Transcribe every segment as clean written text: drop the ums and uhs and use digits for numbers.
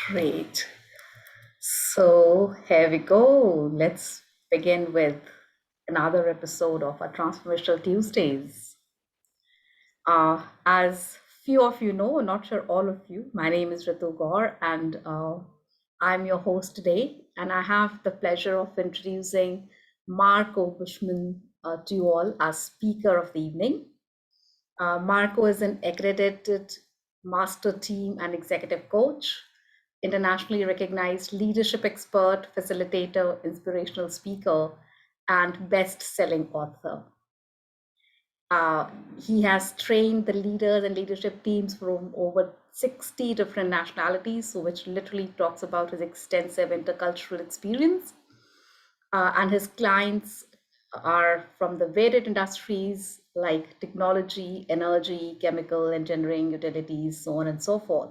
Great. So here we go. Let's begin with another episode of our Transformational Tuesdays. As few of you know, not sure all of you, my name is Ritu Gaur and I'm your host today. And I have the pleasure of introducing Marco Buschman to you all as speaker of the evening. Marco is an accredited master team and executive coach, internationally recognized leadership expert, facilitator, inspirational speaker, and best-selling author. He has trained the leaders and leadership teams from over 60 different nationalities, so which literally talks about his extensive intercultural experience. And his clients are from the varied industries like technology, energy, chemical, engineering, utilities, so on and so forth.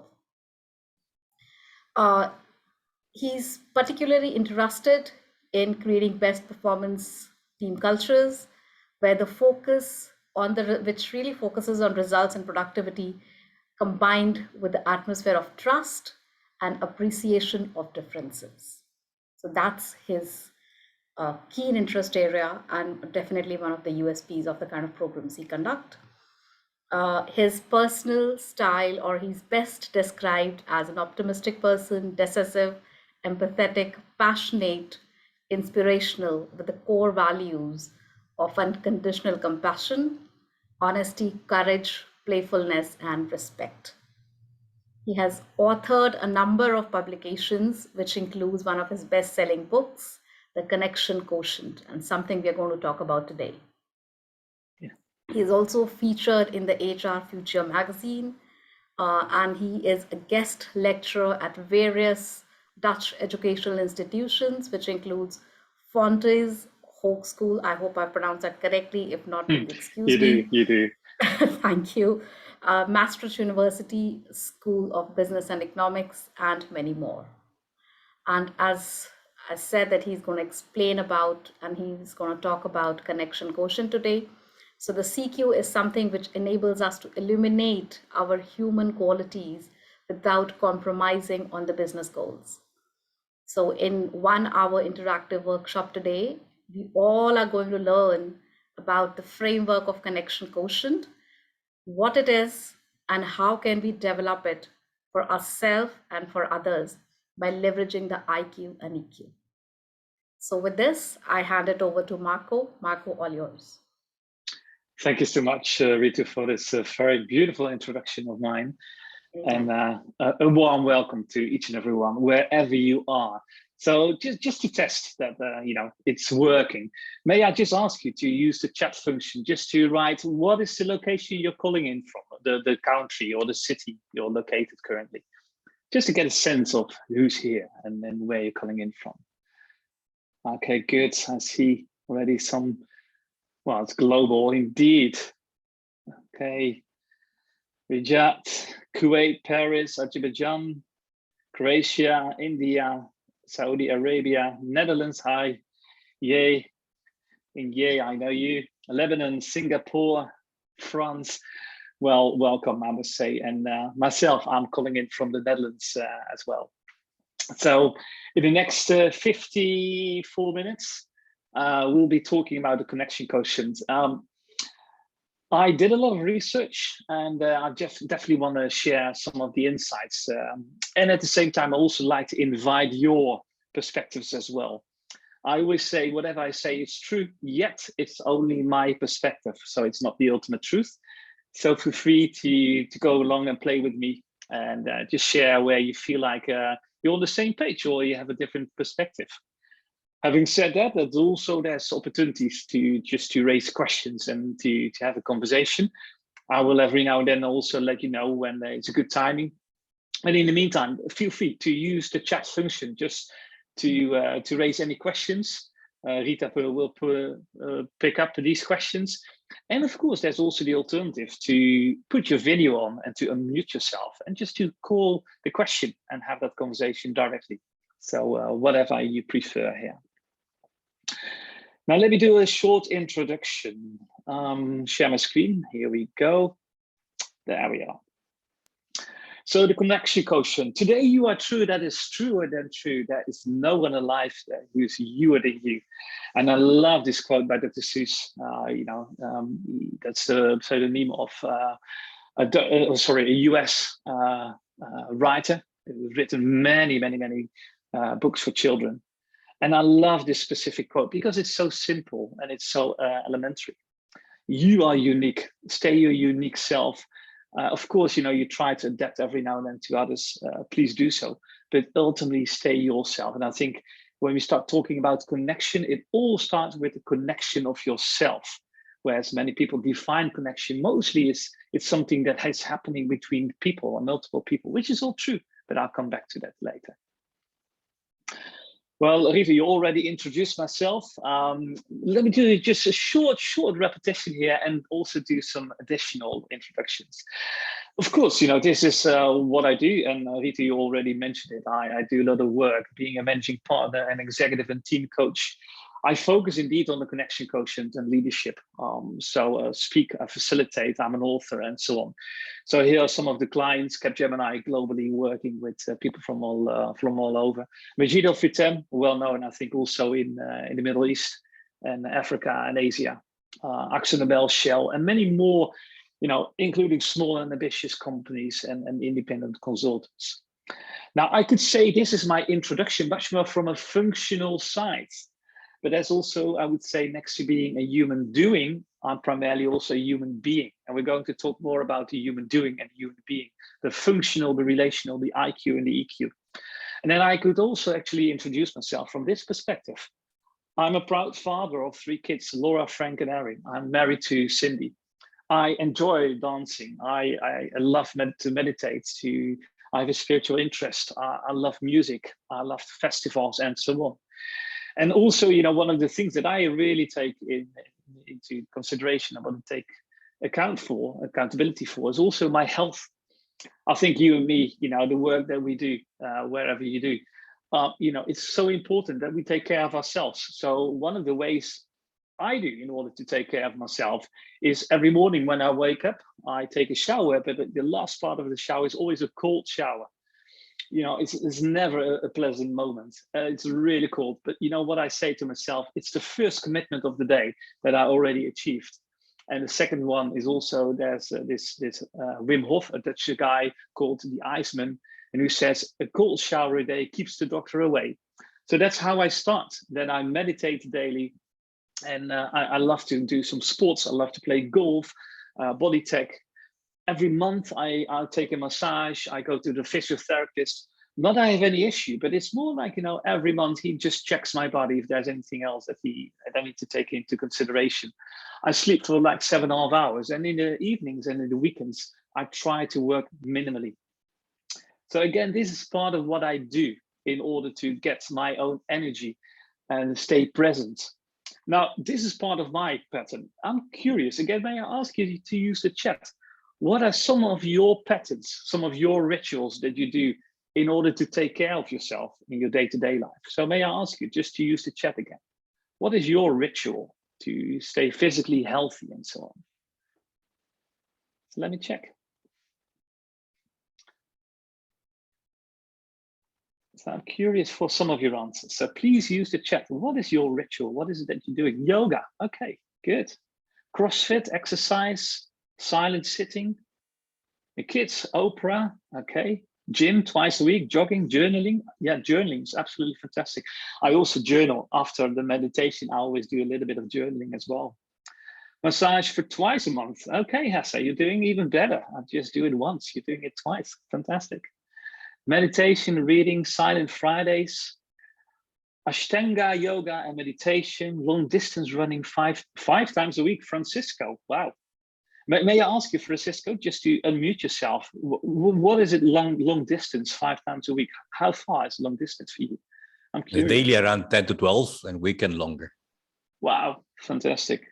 He's particularly interested in creating best performance team cultures where the focus on which really focuses on results and productivity combined with the atmosphere of trust and appreciation of differences. So that's his keen interest area and definitely one of the USPs of the kind of programs he conducts. His personal style, or he's best described as an optimistic person, decisive, empathetic, passionate, inspirational, with the core values of unconditional compassion, honesty, courage, playfulness, and respect. He has authored a number of publications, which includes one of his best-selling books, The Connection Quotient, and something we are going to talk about today. Yeah. He is also featured in the HR Future magazine, and he is a guest lecturer at various Dutch educational institutions, which includes Fontes Hogeschool. I hope I pronounced that correctly. If not, excuse me. You do. Thank you. Maastricht University School of Business and Economics, and many more. And as I said, that he's going to explain about, and he's going to talk about Connection Quotient today. So the CQ is something which enables us to illuminate our human qualities without compromising on the business goals. So in 1 hour interactive workshop today, we all are going to learn about the framework of Connection Quotient, what it is, and how can we develop it for ourselves and for others by leveraging the IQ and EQ. So with this, I hand it over to Marco. Marco, all yours. Thank you so much, Ritu, for this very beautiful introduction of mine. And a warm welcome to each and everyone, wherever you are. So just to test that, it's working, may I just ask you to use the chat function just to write what is the location you're calling in from, the country or the city you're located currently, just to get a sense of who's here and then where you're calling in from. Okay, good. I see already some, well, it's global indeed. Okay. Riyadh, Kuwait, Paris, Azerbaijan, Croatia, India, Saudi Arabia, Netherlands, hi, yay, I know you, Lebanon, Singapore, France, well, welcome, I must say, and myself, I'm calling in from the Netherlands as well. So in the next 54 minutes, we'll be talking about the Connection Quotient. I did a lot of research, and I just definitely want to share some of the insights. And at the same time, I also like to invite your perspectives as well. I always say, whatever I say is true, yet it's only my perspective. So it's not the ultimate truth. So feel free to go along and play with me and just share where you feel like you're on the same page or you have a different perspective. Having said that, there's opportunities to raise questions and to have a conversation. I will every now and then also let you know when it's a good timing. And in the meantime, feel free to use the chat function just to raise any questions. Rita will pick up these questions. And of course, there's also the alternative to put your video on and to unmute yourself and just to call the question and have that conversation directly. So whatever you prefer here. Now, let me do a short introduction. Share my screen. Here we go. There we are. So the connection quotient. Today you are true. That is truer than true. There is no one alive who is youer than you. And I love this quote by Dr. Seuss. That's the pseudonym of a US writer who's written many books for children. And I love this specific quote because it's so simple and it's so elementary. You are unique. Stay your unique self. Of course, you try to adapt every now and then to others. Please do so, but ultimately stay yourself. And I think when we start talking about connection, it all starts with the connection of yourself. Whereas many people define connection mostly it's something that is happening between people or multiple people, which is all true, but I'll come back to that later. Well, Rita, you already introduced myself. Let me do just a short repetition here and also do some additional introductions. Of course, this is what I do. And Rita, you already mentioned it. I do a lot of work being a managing partner and executive and team coach. I focus indeed on the connection quotient and leadership. Speak, I facilitate, I'm an author and so on. So here are some of the clients, Capgemini globally working with people from all over. Megiddo Fitem, well known, I think also in the Middle East and Africa and Asia. AkzoNobel, Shell, and many more, including small and ambitious companies and independent consultants. Now, I could say this is my introduction, much more from a functional side. But there's also, I would say, next to being a human doing, I'm primarily also a human being. And we're going to talk more about the human doing and human being, the functional, the relational, the IQ and the EQ. And then I could also actually introduce myself from this perspective. I'm a proud father of 3 kids, Laura, Frank, and Erin. I'm married to Cindy. I enjoy dancing. I love to meditate. I have a spiritual interest. I love music. I love festivals and so on. And also, one of the things that I really take into consideration, I want to take accountability for, is also my health. I think you and me, the work that we do, wherever you do, it's so important that we take care of ourselves. So one of the ways I do in order to take care of myself is every morning when I wake up, I take a shower, but the last part of the shower is always a cold shower. It's never a pleasant moment. It's really cold. But what I say to myself, it's the first commitment of the day that I already achieved. And the second one is also there's this Wim Hof, a Dutch guy called the Iceman, and who says a cold shower a day keeps the doctor away. So that's how I start. Then I meditate daily, and I love to do some sports. I love to play golf, body tech. Every month I'll take a massage. I go to the physiotherapist. Not that I have any issue, but it's more like, every month he just checks my body if there's anything else that I need to take into consideration. I sleep for like 7.5 hours. And in the evenings and in the weekends, I try to work minimally. So again, this is part of what I do in order to get my own energy and stay present. Now, this is part of my pattern. I'm curious, again, may I ask you to use the chat? What are some of your patterns, some of your rituals that you do in order to take care of yourself in your day-to-day life? So may I ask you just to use the chat again? What is your ritual to stay physically healthy and so on? So let me check. So I'm curious for some of your answers. So please use the chat. What is your ritual? What is it that you're doing? Yoga. Okay, good. CrossFit, exercise, silent sitting. The kids, Oprah. Okay. Gym twice a week, jogging, journaling. Yeah, journaling is absolutely fantastic. I also journal after the meditation. I always do a little bit of journaling as well. Massage for twice a month. Okay, Hesse, you're doing even better. I just do it once. You're doing it twice. Fantastic. Meditation, reading, silent Fridays, Ashtanga yoga and meditation, long distance running five times a week. Francisco, wow. May I ask you, Francisco, just to unmute yourself, what is it long distance 5 times a week? How far is long distance for you? I'm curious. Daily around 10 to 12 and weekend longer. Wow, fantastic.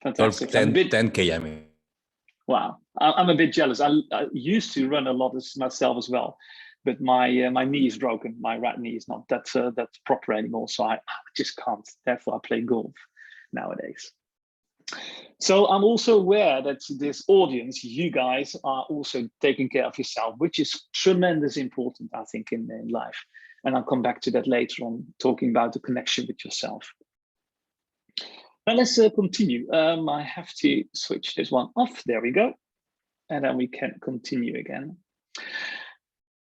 Fantastic. 10 km. Wow, I'm a bit jealous. I used to run a lot myself as well, but my knee is broken. My right knee is not that proper anymore, so I just can't. Therefore, I play golf nowadays. So I'm also aware that this audience, you guys, are also taking care of yourself, which is tremendously important, I think, in life. And I'll come back to that later on, talking about the connection with yourself. Now let's continue. I have to switch this one off. There we go. And then we can continue again.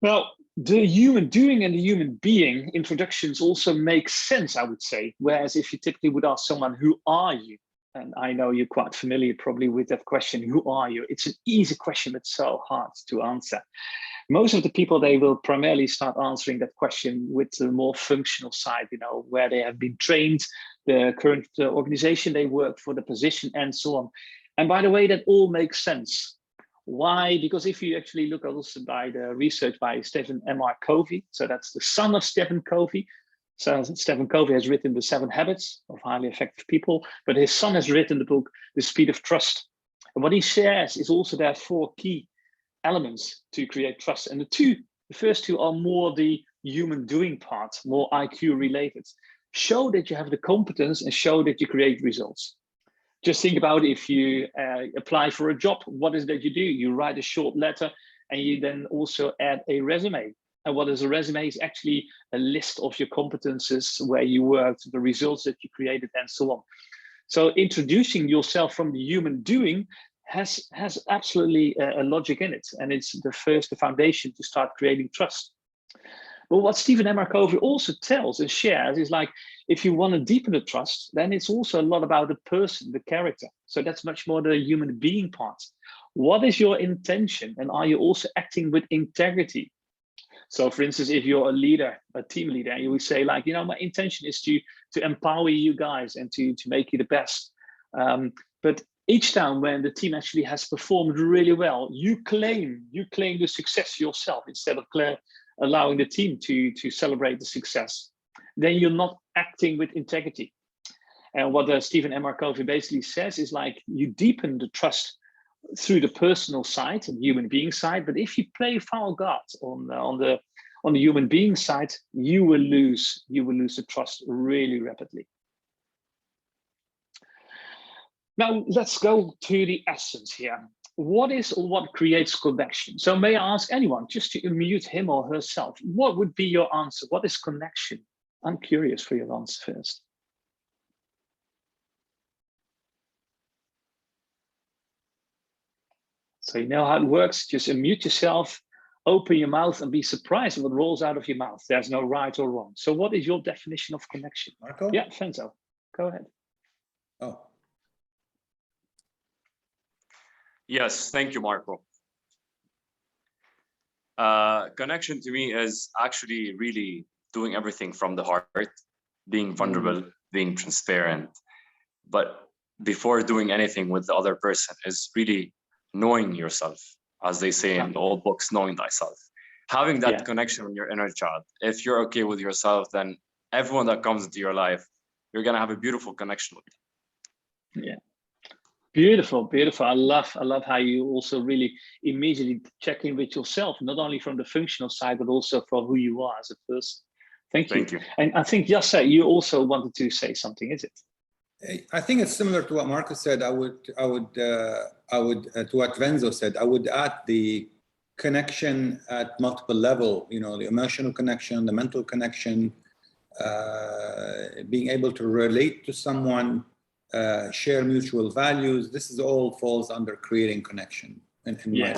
Well, the human doing and the human being introductions also make sense, I would say. Whereas if you typically would ask someone, who are you? And I know you're quite familiar probably with that question, who are you? It's an easy question, but so hard to answer. Most of the people, they will primarily start answering that question with the more functional side, you know, where they have been trained, the current organization they work for, the position, and so on. And by the way, that all makes sense. Why? Because if you actually look also by the research by Stephen M.R. Covey, so that's the son of Stephen Covey. So Stephen Covey has written The 7 Habits of Highly Effective People, but his son has written the book, The Speed of Trust. And what he shares is also there are 4 key elements to create trust. And the first two are more the human doing part, more IQ related. Show that you have the competence and show that you create results. Just think about if you apply for a job, what is that you do? You write a short letter and you then also add a resume. And what is a resume? Is actually a list of your competences, where you worked, the results that you created, and so on. So introducing yourself from the human doing has absolutely a logic in it. And it's the foundation to start creating trust. But what Stephen M.R. Covey also tells and shares is like, if you want to deepen the trust, then it's also a lot about the person, the character. So that's much more the human being part. What is your intention? And are you also acting with integrity? So for instance, if you're a leader, a team leader, and you would say like, you know, my intention is to empower you guys and to make you the best. But each time when the team actually has performed really well, you claim the success yourself instead of allowing the team to celebrate the success. Then you're not acting with integrity. And what Stephen M.R. Covey basically says is like, you deepen the trust through the personal side and human being side, but if you play foul cards on the human being side, you will lose the trust really rapidly. Now let's go to the essence here. What is or what creates connection? So may I ask anyone just to unmute him or herself? What would be your answer? What is connection? I'm curious for your answer first. So you know how it works. Just unmute yourself, open your mouth, and be surprised at what rolls out of your mouth. There's no right or wrong. So what is your definition of connection? Marco? Yeah, Fenzo, go ahead. Oh. Yes, thank you, Marco. Connection to me is actually really doing everything from the heart, being vulnerable, being transparent. But before doing anything with the other person is really knowing yourself, as they say in the old books, knowing thyself. Having that connection with your inner child. If you're okay with yourself, then everyone that comes into your life, you're gonna have a beautiful connection with them. Yeah. Beautiful, beautiful. I love how you also really immediately check in with yourself, not only from the functional side, but also for who you are as a person. Thank you. And I think, Jasse, you also wanted to say something, is it? I think it's similar to what Marco said. I would to what Venzo said. I would add the connection at multiple level. You know, the emotional connection, the mental connection, being able to relate to someone, share mutual values. This is all falls under creating connection. Yeah.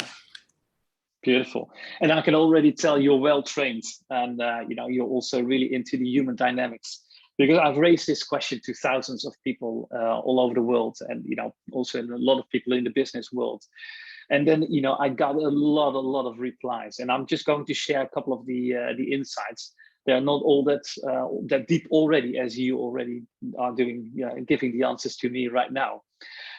Beautiful. And I can already tell you're well trained, and you know, you're also really into the human dynamics, because I've raised this question to thousands of people all over the world, and you know, also a lot of people in the business world. And then, you know, I got a lot of replies, and I'm just going to share a couple of the insights. They're not all that deep already, as you already are doing, giving the answers to me right now.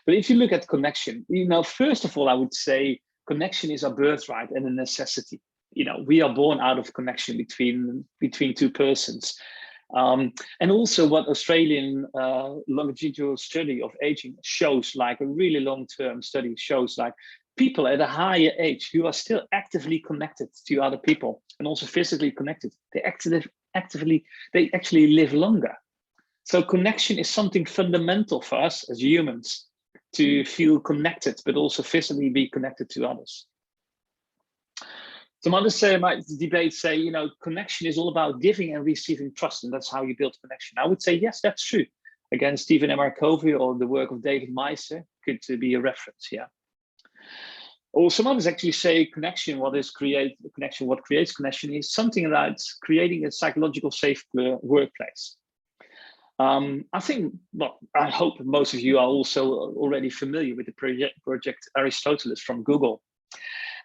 But if you look at connection, you know, first of all, I would say connection is a birthright and a necessity. You know, we are born out of connection between two persons. And also what Australian longitudinal study of aging shows, like a really long-term study shows, like people at a higher age who are still actively connected to other people and also physically connected, they actually live longer. So connection is something fundamental for us as humans. to feel connected, but also physically be connected to others. Some others say, might debate say, you know, connection is all about giving and receiving trust, and that's how you build connection. I would say, yes, that's true. Again, Stephen M. R. Covey or the work of David Meiser could be a reference here. Or some others actually say connection, what creates connection is something about creating a psychological safe workplace. I think, well, I hope most of you are also already familiar with the project Aristoteles from Google.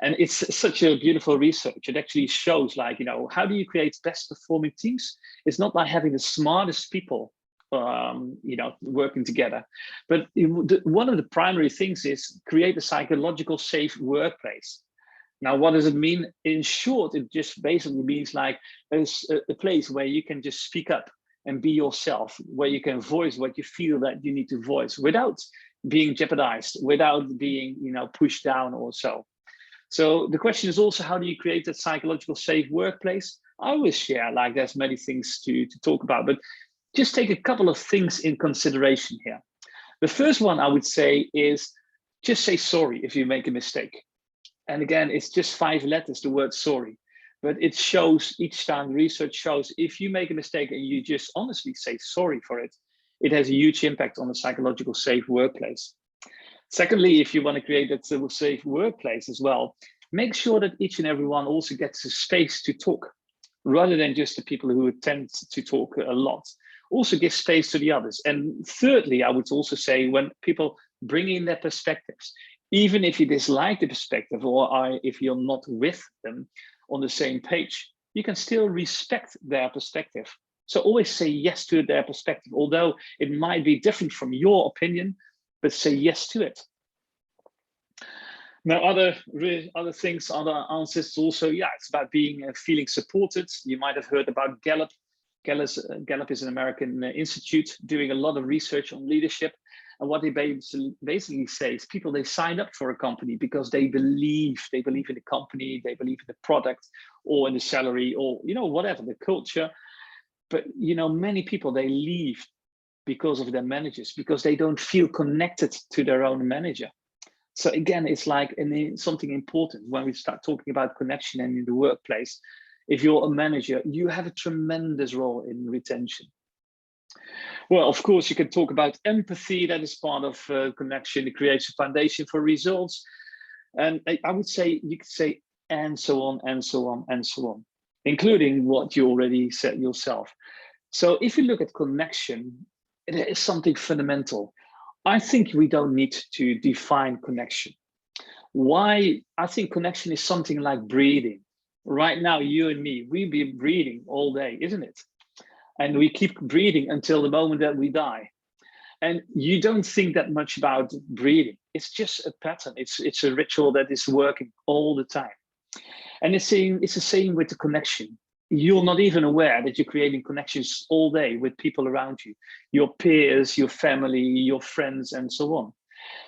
And it's such a beautiful research. It actually shows, like, you know, how do you create best performing teams? It's not by having the smartest people, you know, working together. But one of the primary things is create a psychological safe workplace. Now, what does it mean? In short, it just basically means like there's a place where you can just speak up and be yourself, where you can voice what you feel that you need to voice without being jeopardized, without being, you know, pushed down or so. So the question is also, how do you create a psychological safe workplace? I always share, like, there's many things to talk about, but just take a couple of things in consideration here. The first one I would say is just say sorry if you make a mistake. And again, it's just 5 letters, the word sorry, but it shows each time, research shows, if you make a mistake and you just honestly say sorry for it, it has a huge impact on the psychological safe workplace. Secondly, if you want to create a safe workplace as well, make sure that each and every one also gets a space to talk, rather than just the people who tend to talk a lot. Also give space to the others. And thirdly, I would also say, when people bring in their perspectives, even if you dislike the perspective or if you're not with them on the same page, you can still respect their perspective. So always say yes to their perspective, although it might be different from your opinion, but say yes to it. Now, other things, other answers also, yeah, it's about being feeling supported. You might have heard about Gallup. Gallup is an American institute doing a lot of research on leadership. And what they basically say is people, they sign up for a company because they believe in the company, they believe in the product or in the salary or, you know, whatever, the culture. But, you know, many people, they leave because of their managers, because they don't feel connected to their own manager. So again, it's like something important when we start talking about connection and in the workplace. If you're a manager, you have a tremendous role in retention. Well, of course, you can talk about empathy. That is part of connection. It creates a foundation for results. And I would say, you could say, and so on, and so on, and so on, including what you already said yourself. So if you look at connection, it is something fundamental. I think we don't need to define connection. Why? I think connection is something like breathing. Right now, you and me, we've been breathing all day, isn't it? And we keep breathing until the moment that we die. And you don't think that much about breathing. It's just a pattern. It's a ritual that is working all the time. And it's the same with the connection. You're not even aware that you're creating connections all day with people around you, your peers, your family, your friends, and so on.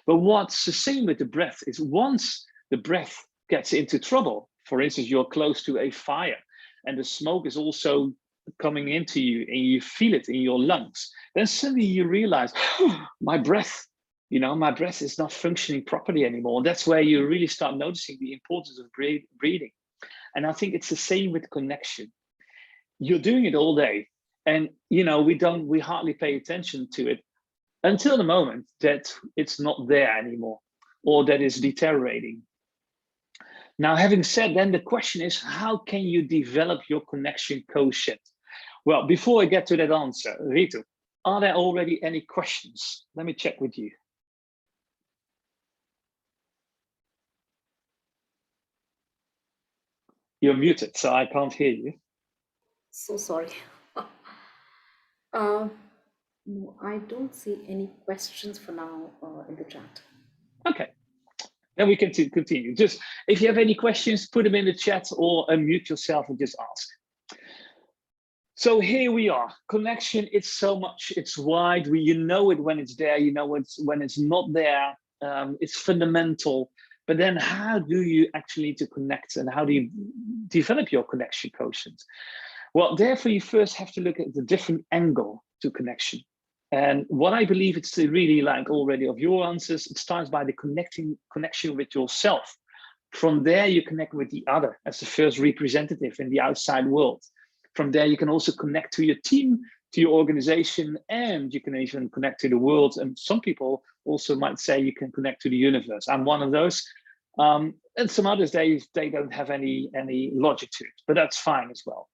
But what's the same with the breath is once the breath gets into trouble, for instance, you're close to a fire and the smoke is also coming into you and you feel it in your lungs, then suddenly you realize, oh, my breath is not functioning properly anymore. That's where you really start noticing the importance of breathing. And I think it's the same with connection. You're doing it all day and, you know, we hardly pay attention to it until the moment that it's not there anymore or that it's deteriorating. Now, having said, then the question is, how can you develop your connection quotient? Well, before I get to that answer, Ritu, are there already any questions? Let me check with you. You're muted, so I can't hear you. So sorry. No, I don't see any questions for now in the chat. Okay, then we can continue. Just if you have any questions, put them in the chat or unmute yourself and just ask. So here we are. Connection, it's so much, it's wide. You know it when it's there, you know it's when it's not there. It's fundamental. But then how do you actually need to connect and how do you develop your connection quotient? Well, therefore, you first have to look at the different angle to connection. And what I believe it's really like already of your answers, it starts by the connection with yourself. From there, you connect with the other as the first representative in the outside world. From there, you can also connect to your team, to your organization, and you can even connect to the world. And some people also might say you can connect to the universe. I'm one of those. And some others, they don't have any logic to it, but that's fine as well.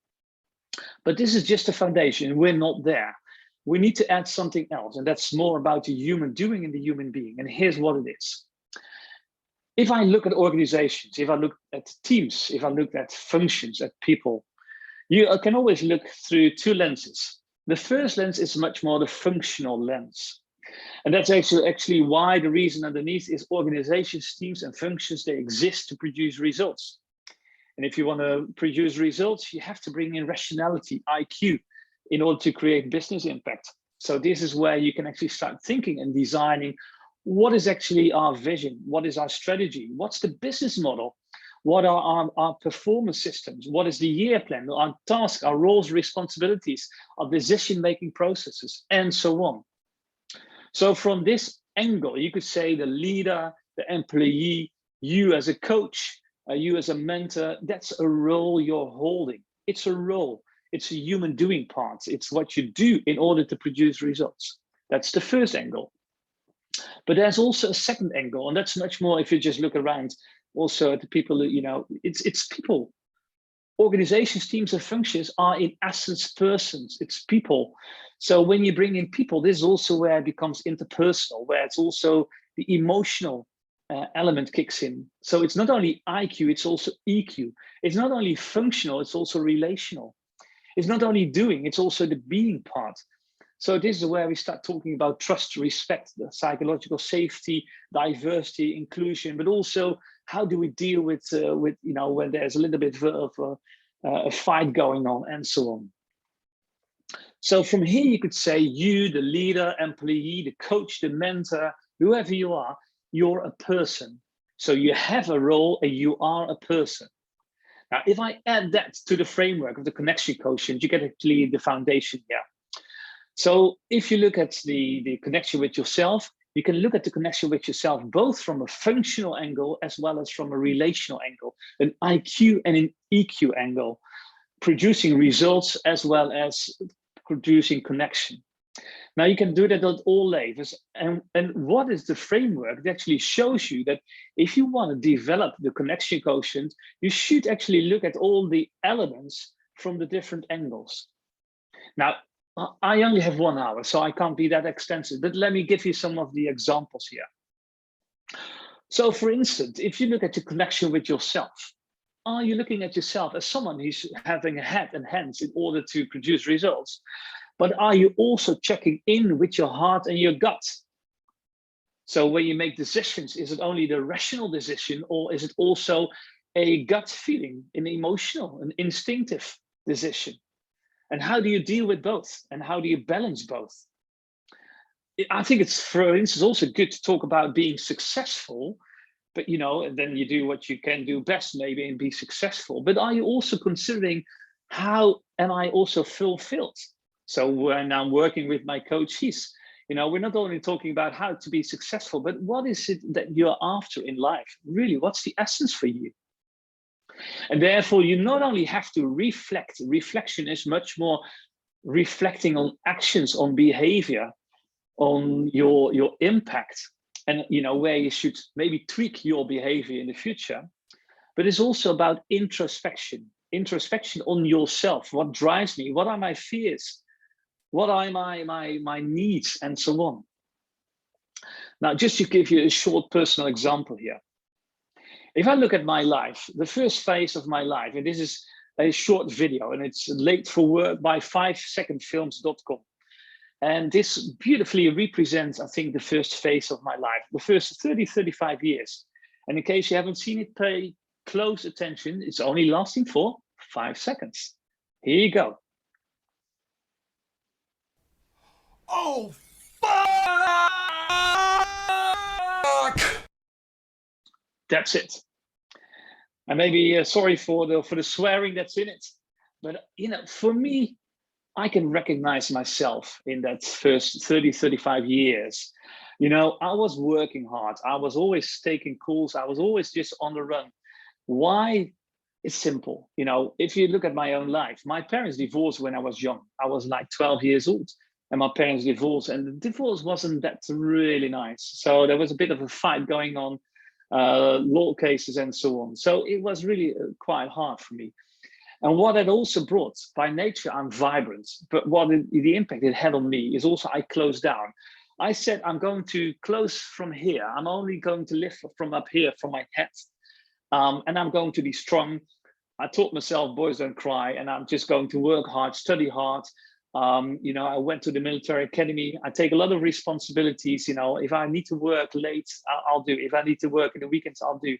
But this is just a foundation. We're not there. We need to add something else, and that's more about the human doing and the human being. And here's what it is. If I look at organizations, if I look at teams, if I look at functions, at people, you can always look through two lenses. The first lens is much more the functional lens. And that's actually why the reason underneath is organizations, teams, and functions, they exist to produce results. And if you want to produce results, you have to bring in rationality, IQ, in order to create business impact. So this is where you can actually start thinking and designing what is actually our vision, what is our strategy, what's the business model, what are our performance systems, what is the year plan, our tasks, our roles, responsibilities, our decision-making processes, and so on. So from this angle, you could say the leader, the employee, you as a coach, you as a mentor, that's a role you're holding. It's a role. It's a human doing part. It's what you do in order to produce results. That's the first angle. But there's also a second angle, and that's much more if you just look around also at the people, it's people. Organizations, teams, and functions are in essence persons. It's people. So when you bring in people, this is also where it becomes interpersonal, where it's also the emotional element kicks in. So it's not only IQ, it's also EQ. It's not only functional, it's also relational. It's not only doing, it's also the being part. So this is where we start talking about trust, respect, the psychological safety, diversity, inclusion, but also how do we deal with when there's a little bit of a fight going on and so on. So from here, you could say you, the leader, employee, the coach, the mentor, whoever you are, you're a person. So you have a role and you are a person. Now, if I add that to the framework of the connection quotient, you get actually the foundation here. So if you look at the connection with yourself, you can look at the connection with yourself both from a functional angle as well as from a relational angle, an IQ and an EQ angle, producing results as well as producing connection. Now you can do that at all levels. And what is the framework that actually shows you that if you want to develop the connection quotient, you should actually look at all the elements from the different angles. Now, I only have 1 hour, so I can't be that extensive, but let me give you some of the examples here. So for instance, if you look at the connection with yourself, are you looking at yourself as someone who's having a head and hands in order to produce results? But are you also checking in with your heart and your gut? So when you make decisions, is it only the rational decision, or is it also a gut feeling, an emotional, an instinctive decision? And how do you deal with both? And how do you balance both? I think it's, for instance, also good to talk about being successful, but and then you do what you can do best maybe and be successful. But are you also considering how am I also fulfilled? So when I'm working with my coach, we're not only talking about how to be successful, but what is it that you're after in life? Really, what's the essence for you? And therefore, you not only have to reflect, reflection is much more reflecting on actions, on behavior, on your impact, and where you should maybe tweak your behavior in the future. But it's also about introspection on yourself. What drives me? What are my fears? What are my needs, and so on. Now, just to give you a short personal example here. If I look at my life, the first phase of my life, and this is a short video, and it's Late for Work by 5secondfilms.com. And this beautifully represents, I think, the first phase of my life, the first 35 years. And in case you haven't seen it, pay close attention. It's only lasting for 5 seconds. Here you go. Oh, fuck! That's it. And maybe sorry for the swearing that's in it, but for me, I can recognize myself in that first 30, 35 years. You know, I was working hard. I was always taking calls. I was always just on the run. Why? It's simple. You know, if you look at my own life, my parents divorced when I was young. I was like 12 years old, and my parents divorced, and the divorce wasn't that really nice. So there was a bit of a fight going on, law cases and so on. So it was really quite hard for me. And what it also brought, by nature, I'm vibrant, but the impact it had on me is also I closed down. I said, I'm going to close from here. I'm only going to live from up here, from my head. And I'm going to be strong. I taught myself, boys don't cry, and I'm just going to work hard, study hard. You know, I went to the military academy. I take a lot of responsibilities. You know, if I need to work late, I'll do. If I need to work in the weekends, I'll do.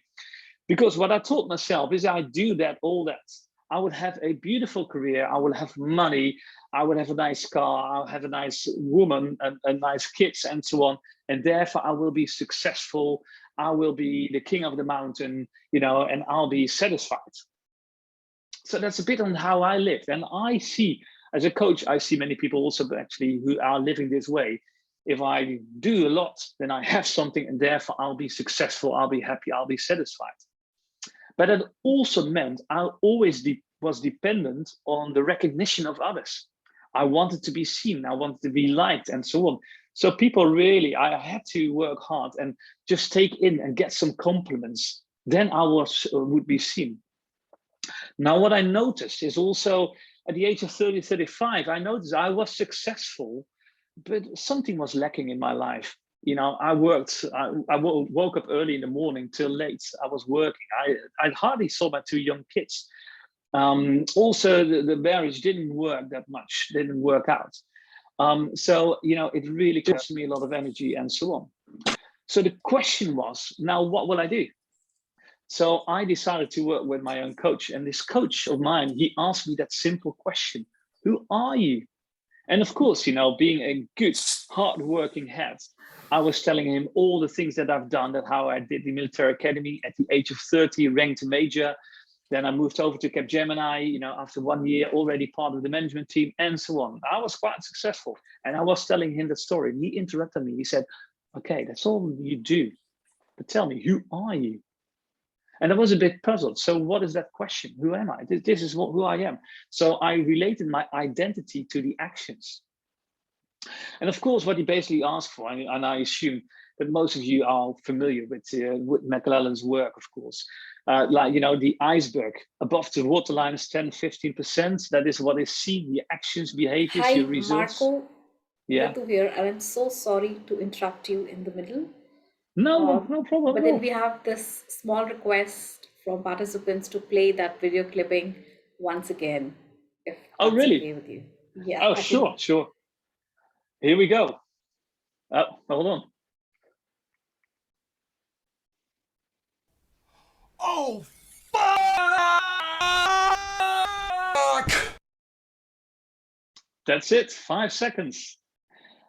Because what I taught myself is I do that, all that, I would have a beautiful career. I will have money. I would have a nice car. I'll have a nice woman and nice kids and so on. And therefore, I will be successful. I will be the king of the mountain, you know, and I'll be satisfied. So that's a bit on how I lived. And I see, as a coach, I see many people also actually who are living this way. If I do a lot, then I have something, and therefore I'll be successful. I'll be happy. I'll be satisfied. But it also meant I always was dependent on the recognition of others. I wanted to be seen. I wanted to be liked and so on. So people really, I had to work hard and just take in and get some compliments. Then I would be seen. Now, what I noticed is also at the age of 30, 35, I noticed I was successful, but something was lacking in my life. You know, I worked, I woke up early in the morning till late. I was working. I hardly saw my 2 young kids. Also, the marriage didn't work that much, didn't work out. So, you know, it really cost me a lot of energy and so on. So the question was, now what will I do? So I decided to work with my own coach. And this coach of mine, he asked me that simple question: who are you? And of course, you know, being a good, hardworking head, I was telling him all the things that I've done, that how I did the military academy at the age of 30, ranked major. Then I moved over to Capgemini, you know, after 1 year, already part of the management team and so on. I was quite successful. And I was telling him the story. And he interrupted me. He said, okay, that's all you do. But tell me, who are you? And I was a bit puzzled. So what is that question? Who am I? This is who I am. So I related my identity to the actions. And of course, what he basically asked for, and I assume that most of you are familiar with McClellan's work, of course, like, you know, the iceberg above the waterline is 10, 15%. That is what is seen, the actions, behaviors, Hi, your results. Marco. Yeah. Ritu here, and I'm so sorry to interrupt you in the middle. No problem But at then all. we have this small request from participants to play that video clipping once again, if Oh, that's really? okay with you. Yeah. Oh, sure. Here we go. Oh, hold on. Oh, fuck! That's it, 5 seconds.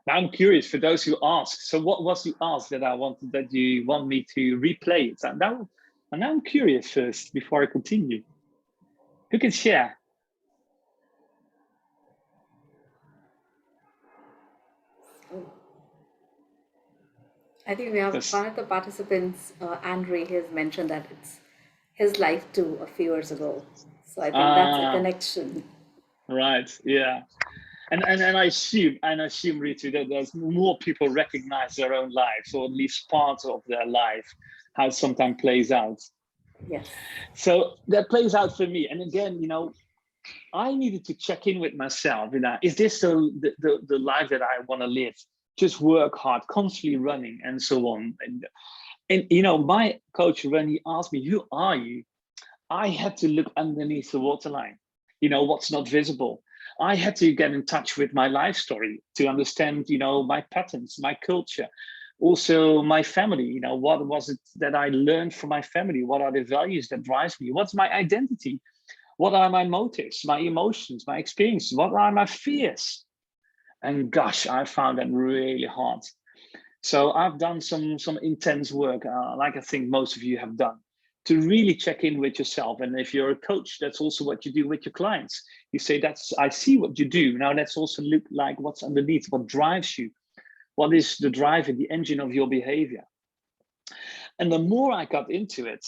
Now I'm curious, for those who ask, so what was the ask that you want me to replay it? And now I'm curious first, before I continue. Who can share? I think we have one of the participants, Andre, has mentioned that it's his life too a few years ago. So I think that's a connection. Right, yeah. And I assume, Ritu, that there's more people recognize their own lives, or at least parts of their life, how it sometimes plays out. Yes. So that plays out for me. And again, you know, I needed to check in with myself. You know, is this the life that I want to live? Just work hard, constantly running, and so on. And you know, my coach, when he asked me, "Who are you?" I had to look underneath the waterline. You know, what's not visible. I had to get in touch with my life story to understand, you know, my patterns, my culture, also my family. You know, what was it that I learned from my family? What are the values that drives me? What's my identity? What are my motives, my emotions, my experiences? What are my fears? And gosh, I found that really hard. So I've done some intense work, like I think most of you have done, to really check in with yourself. And if you're a coach, that's also what you do with your clients. You say, I see what you do. Now let's also look like what's underneath, what drives you. What is the driver, the engine of your behavior? And the more I got into it,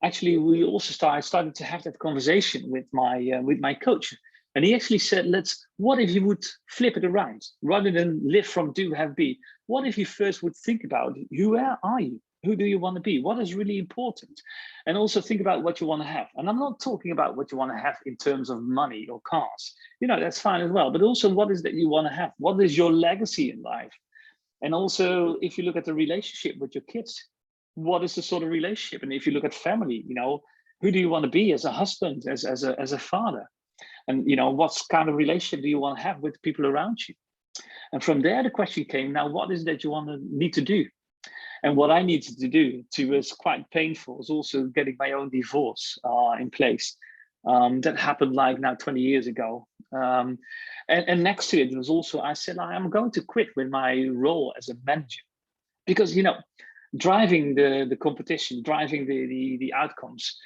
actually, we also started to have that conversation with my coach. And he actually said, what if you would flip it around? Rather than live from do, have, be, what if you first would think about who are you? Who do you want to be? What is really important? And also think about what you want to have. And I'm not talking about what you want to have in terms of money or cars. That's fine as well. But also, what is that you want to have? What is your legacy in life? And also, if you look at the relationship with your kids, what is the sort of relationship? And if you look at family, who do you want to be as a husband, as a father? And what kind of relationship do you want to have with people around you? And from there, the question came, now, what is that you need to do? And what I needed to do was quite painful, was also getting my own divorce in place. That happened like now 20 years ago. And next to it was also, I said, I'm going to quit with my role as a manager. Because, driving the competition, driving the outcomes,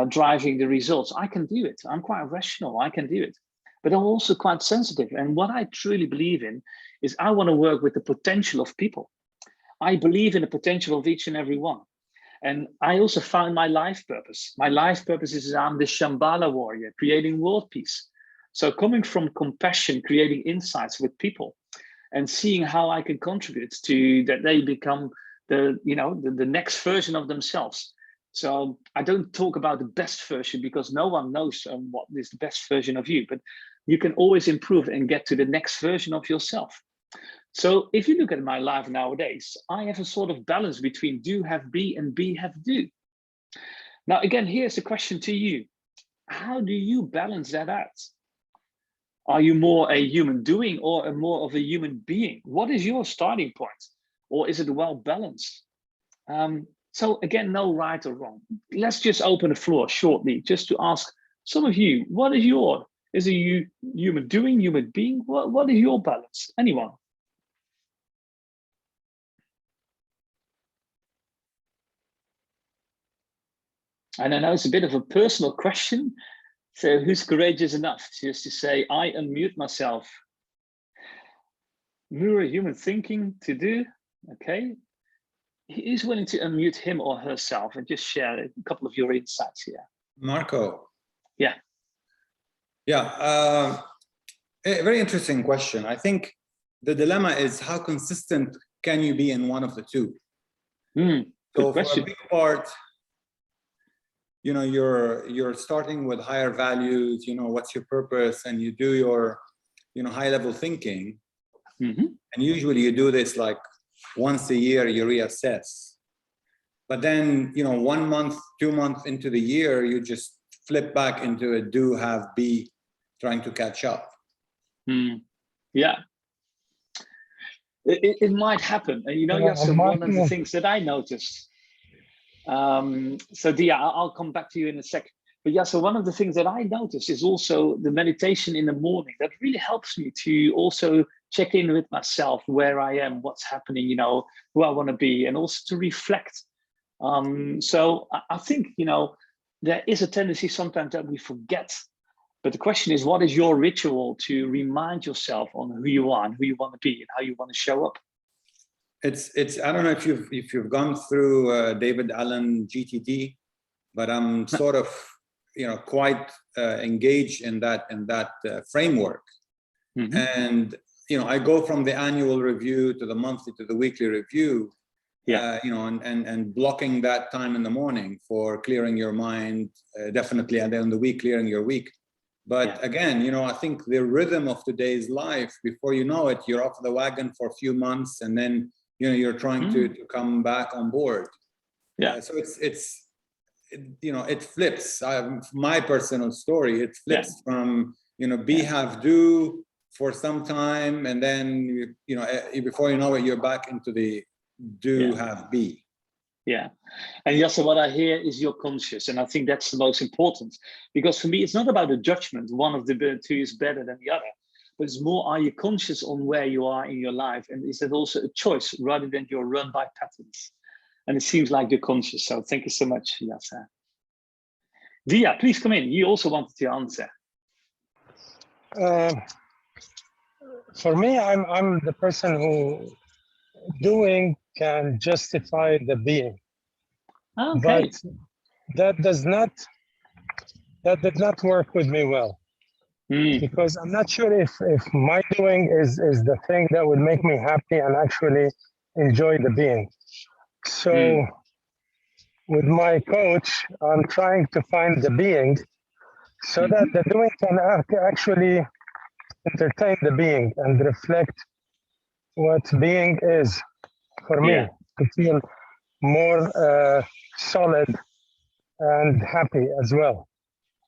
driving the results, I can do it. I'm quite rational, I can do it. But I'm also quite sensitive. And what I truly believe in is I want to work with the potential of people. I believe in the potential of each and every one. And I also found my life purpose. My life purpose is I'm the Shambhala warrior, creating world peace. So coming from compassion, creating insights with people and seeing how I can contribute to that they become the next version of themselves. So I don't talk about the best version because no one knows what is the best version of you, but you can always improve and get to the next version of yourself. So if you look at my life nowadays, I have a sort of balance between do, have, be, and be, have, do. Now, again, here's a question to you. How do you balance that out? Are you more a human doing or more of a human being? What is your starting point? Or is it well balanced? So again, no right or wrong. Let's just open the floor shortly just to ask some of you, what is is it you human doing, human being? What is your balance? Anyone? And I know it's a bit of a personal question. So who's courageous enough just to say, I unmute myself? Human thinking to do, okay. Who's willing to unmute him or herself and just share a couple of your insights here? Marco. Yeah. Yeah, a very interesting question. I think the dilemma is how consistent can you be in one of the two? So for a big part, you're starting with higher values, what's your purpose, and you do your, high level thinking. And usually you do this like once a year, you reassess. But then, 1 month, 2 months into the year, you just flip back into a do, have, be, trying to catch up. Yeah. It might happen. And one of the things that I noticed. So Dia, I'll come back to you in a second. But yeah, so one of the things that I noticed is also the meditation in the morning. That really helps me to also check in with myself, where I am, what's happening, who I want to be, and also to reflect. So I think, there is a tendency sometimes that we forget. But the question is, what is your ritual to remind yourself on who you are and who you want to be and how you want to show up? It's I don't know if you've gone through David Allen GTD, but I'm sort of quite engaged in that framework. And I go from the annual review to the monthly to the weekly review. And blocking that time in the morning for clearing your mind, definitely, and then in the week clearing your week. But again, I think the rhythm of today's life, before you know it, you're off the wagon for a few months, and then you're trying to come back on board. So it flips. My personal story, it flips from be, have, do for some time, and then before you know it, you're back into the do, have, be. Yeah. And Jesse, what I hear is you're conscious. And I think that's the most important, because for me, it's not about a judgment. One of the two is better than the other, but it's more, are you conscious on where you are in your life? And is that also a choice rather than you're run by patterns? And it seems like you're conscious. So thank you so much, Jesse. Dia, please come in. You also wanted to answer. For me, I'm the person who doing can justify the being, Okay. but that did not work with me well, because I'm not sure if my doing is the thing that would make me happy and actually enjoy the being. So with my coach, I'm trying to find the being so that the doing can actually entertain the being and reflect what being is for me, to feel more solid and happy as well.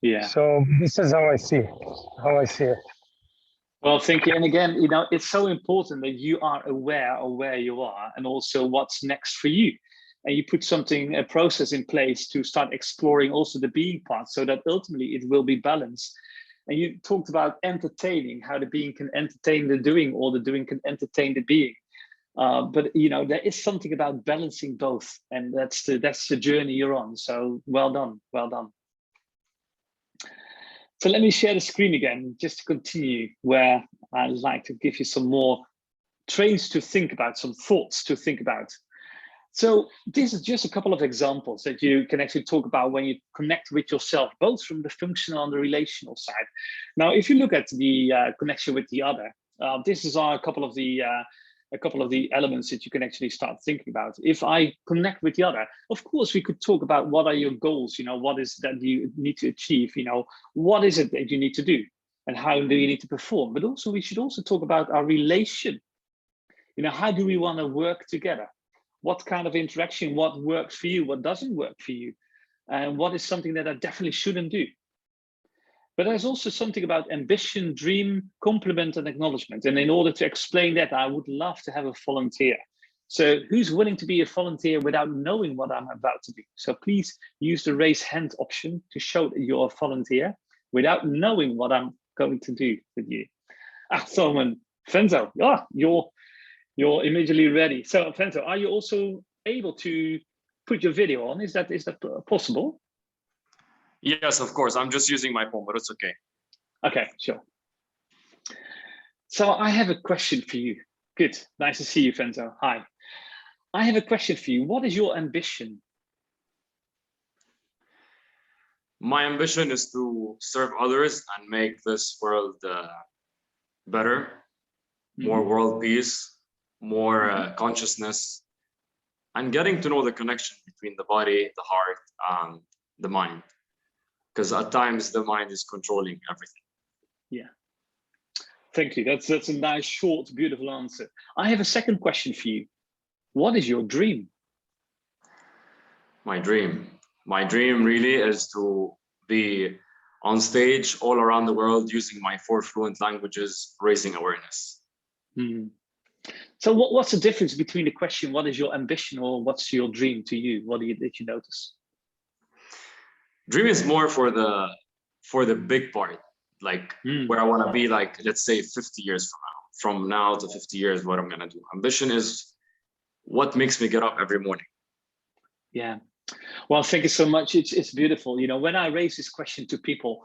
Yeah. So this is how I see it. Well, thank you. And again, you know, it's so important that you are aware of where you are and also what's next for you. And you put a process in place to start exploring also the being part, so that ultimately it will be balanced. And you talked about entertaining, how the being can entertain the doing, or the doing can entertain the being. But you know, there is something about balancing both, and that's the journey you're on. So well done, well done. So let me share the screen again, just to continue, where I'd like to give you some more trains to think about, some thoughts to think about. So this is just a couple of examples that you can actually talk about when you connect with yourself, both from the functional and the relational side. Now, if you look at the connection with the other, this is a couple of the elements that you can actually start thinking about. If I connect with the other, of course, we could talk about what are your goals, you know, what is that you need to achieve, you know, what is it that you need to do and how do you need to perform? But also we should also talk about our relation. You know, how do we want to work together? What kind of interaction, what works for you, what doesn't work for you? And what is something that I definitely shouldn't do? But there's also something about ambition, dream, compliment, and acknowledgement. And in order to explain that, I would love to have a volunteer. So who's willing to be a volunteer without knowing what I'm about to do? So please use the raise hand option to show that you're a volunteer without knowing what I'm going to do with you. Solomon, Fenzo, you're immediately ready. So Fenzo, are you also able to put your video on? Is that possible? Yes, of course. I'm just using my phone, but it's okay. Okay, sure. So I have a question for you. Good. Nice to see you, Fenzo. Hi. I have a question for you. What is your ambition? My ambition is to serve others and make this world better, more world peace, more consciousness, and getting to know the connection between the body, the heart, and the mind. Because at times the mind is controlling everything. Yeah. Thank you. That's a nice, short, beautiful answer. I have a second question for you. What is your dream? My dream really is to be on stage all around the world using my 4 fluent languages, raising awareness. So what's the difference between the question, what is your ambition, or what's your dream to you? What did you notice? Dream is more for the big part, like where I want to be, like, let's say 50 years from now to 50 years, what I'm going to do. Ambition is what makes me get up every morning. Yeah. Well, thank you so much. It's beautiful. You know, when I raise this question to people,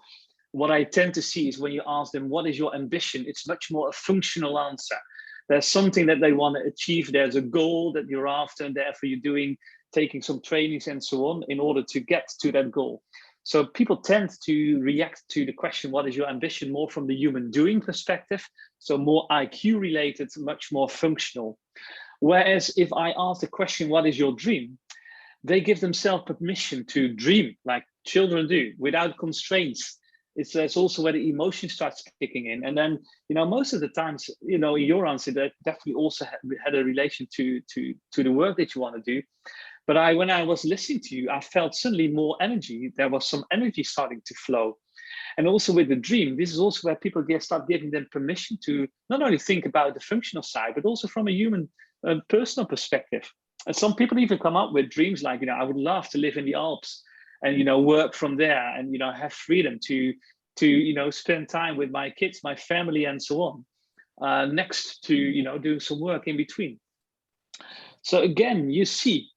what I tend to see is when you ask them, what is your ambition? It's much more a functional answer. There's something that they want to achieve. There's a goal that you're after, and therefore you're taking some trainings and so on in order to get to that goal. So people tend to react to the question, what is your ambition, more from the human doing perspective. So more IQ related, much more functional. Whereas if I ask the question, what is your dream? They give themselves permission to dream like children do, without constraints. It's also where the emotion starts kicking in. And then, you know, most of the times, you know, in your answer, that definitely also had a relation to the work that you want to do. But when I was listening to you, I felt suddenly more energy. There was some energy starting to flow. And also with the dream, this is also where people start giving them permission to not only think about the functional side, but also from a human personal perspective. And some people even come up with dreams like, you know, I would love to live in the Alps and, you know, work from there and, you know, have freedom to you know, spend time with my kids, my family, and so on, next to, you know, doing some work in between. So again, you see,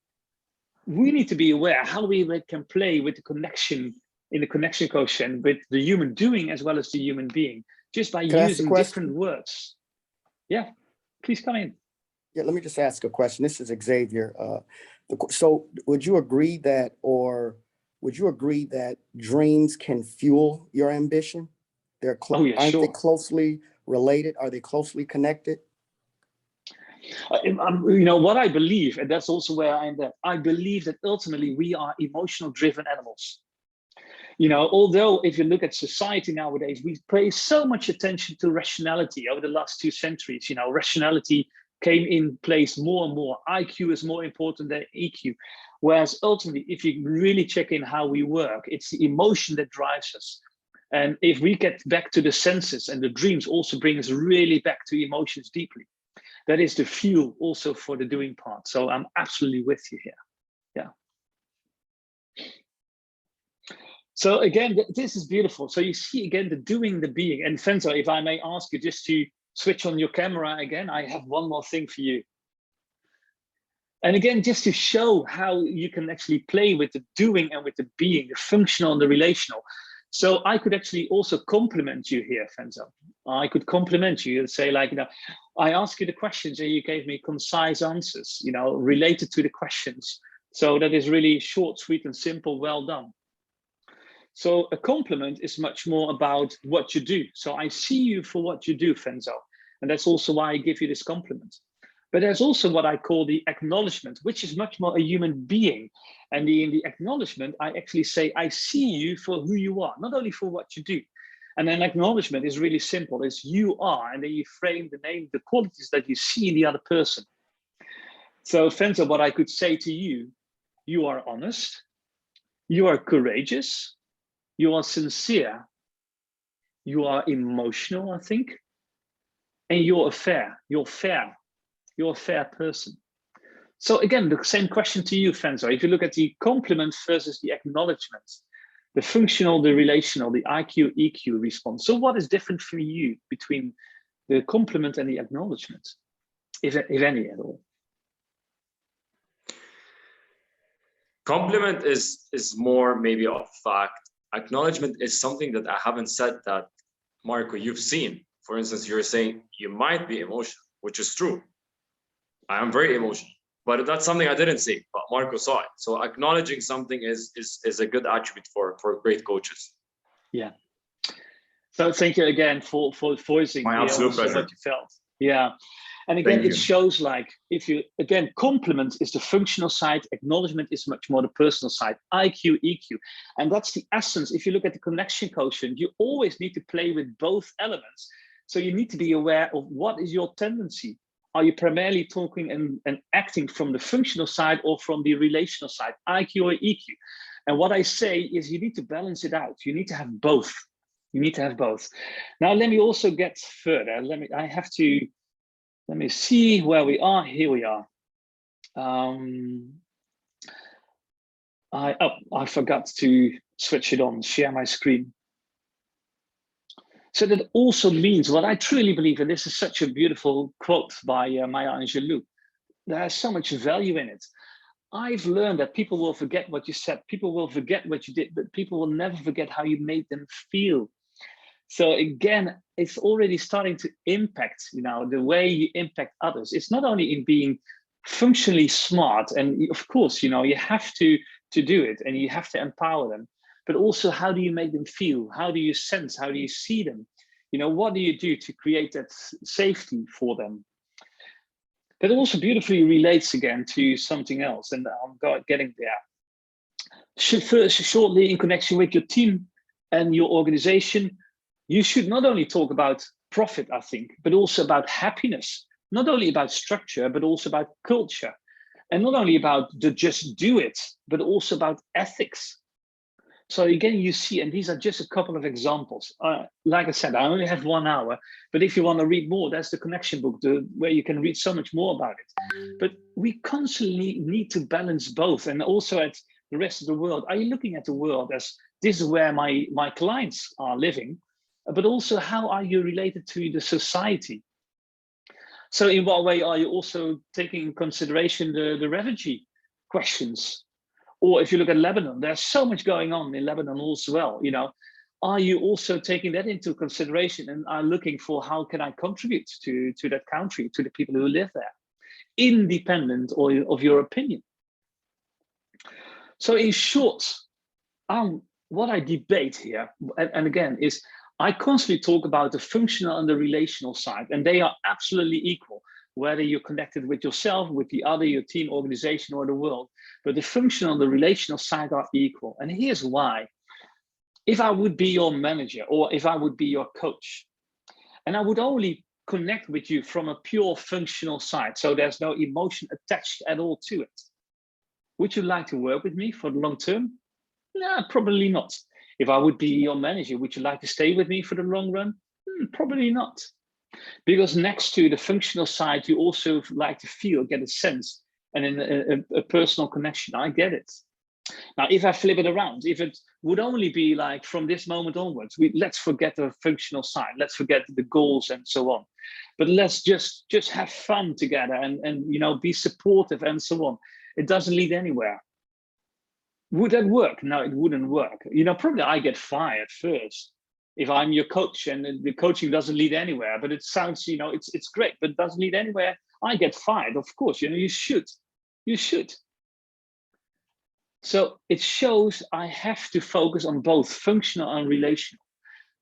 we need to be aware how we can play with the connection in the connection quotient with the human doing as well as the human being, just by Can I ask a using question? different words. Yeah, please come in. Yeah, let me just ask a question. This is Xavier. So would you agree that dreams can fuel your ambition? Oh yeah, aren't sure. they closely related? Are they closely connected? You know what I believe, and that's also where I am at. I believe that ultimately we are emotional driven animals. You know, although if you look at society nowadays, we pay so much attention to rationality over the last 2 centuries. You know, rationality came in place more and more. IQ is more important than EQ. Whereas ultimately, if you really check in how we work, it's the emotion that drives us. And if we get back to the senses, and the dreams also bring us really back to emotions deeply, that is the fuel also for the doing part. So I'm absolutely with you here. Yeah. So again, this is beautiful. So you see again the doing, the being. And Fenzo, if I may ask you just to switch on your camera again, I have one more thing for you. And again, just to show how you can actually play with the doing and with the being, the functional and the relational. So I could actually also compliment you here, Fenzo. I could compliment you and say, like, you know, I ask you the questions and you gave me concise answers, you know, related to the questions. So that is really short, sweet, and simple. Well done. So a compliment is much more about what you do. So I see you for what you do, Fenzo. And that's also why I give you this compliment. But there's also what I call the acknowledgement, which is much more a human being. And in the acknowledgement, I actually say, I see you for who you are, not only for what you do. And then acknowledgement is really simple. It's you are, and then you frame the name, the qualities that you see in the other person. So Fenzo, what I could say to you, you are honest, you are courageous, you are sincere, you are emotional, I think, and you're fair, you're a fair person. So again, the same question to you, Fenzo. If you look at the compliment versus the acknowledgement, the functional, the relational, the IQ, EQ response. So what is different for you between the compliment and the acknowledgement, if any at all? Compliment is more maybe of fact. Acknowledgement is something that I haven't said that, Marco, you've seen. For instance, you're saying you might be emotional, which is true. I am very emotional, but that's something I didn't say, but Marco saw it. So acknowledging something is a good attribute for great coaches. Yeah. So thank you again for voicing my absolute pleasure. What you felt. Yeah. And again, it shows like, if you, again, compliment is the functional side, acknowledgement is much more the personal side, IQ, EQ. And that's the essence. If you look at the connection quotient, you always need to play with both elements. So you need to be aware of what is your tendency. Are you primarily talking and acting from the functional side or from the relational side, IQ or EQ? And what I say is you need to balance it out. You need to have both. You need to have both. Now, let me also get further. Let me see where we are. Here we are. I forgot to switch it on, share my screen. So that also means what I truly believe, and this is such a beautiful quote by Maya Angelou, there's so much value in it. I've learned that people will forget what you said, people will forget what you did, but people will never forget how you made them feel. So again, it's already starting to impact, you know, the way you impact others. It's not only in being functionally smart, and of course, you know, you have to do it and you have to empower them, but also how do you make them feel? How do you sense? How do you see them? You know, what do you do to create that safety for them? That also beautifully relates again to something else, and I'm getting there. First, shortly, in connection with your team and your organization, you should not only talk about profit, I think, but also about happiness, not only about structure, but also about culture, and not only about the just do it, but also about ethics. So again, you see, and these are just a couple of examples. Like I said, I only have 1 hour, but if you want to read more, that's the connection book, where you can read so much more about it. But we constantly need to balance both. And also at the rest of the world, are you looking at the world as this is where my clients are living, but also how are you related to the society? So in what way are you also taking in consideration the refugee questions? Or if you look at Lebanon, there's so much going on in Lebanon as well. You know, are you also taking that into consideration and are looking for how can I contribute to that country, to the people who live there, independent of your opinion? So in short, what I debate here, and again, is I constantly talk about the functional and the relational side, and they are absolutely equal, whether you're connected with yourself, with the other, your team, organization, or the world. But the functional and the relational side are equal. And here's why. If I would be your manager, or if I would be your coach, and I would only connect with you from a pure functional side, so there's no emotion attached at all to it, would you like to work with me for the long term? No, probably not. If I would be your manager, would you like to stay with me for the long run? Probably not. Because next to the functional side, you also like to feel, get a sense, and in a personal connection. I get it. Now, if I flip it around, if it would only be like from this moment onwards, let's forget the functional side, let's forget the goals and so on, but let's just have fun together and you know, be supportive and so on. It doesn't lead anywhere. Would that work? No, it wouldn't work. You know, probably I get fired first if I'm your coach and the coaching doesn't lead anywhere, but it sounds, you know, it's great, but it doesn't lead anywhere. I get fired, of course. You know, you should. So it shows I have to focus on both functional and relational.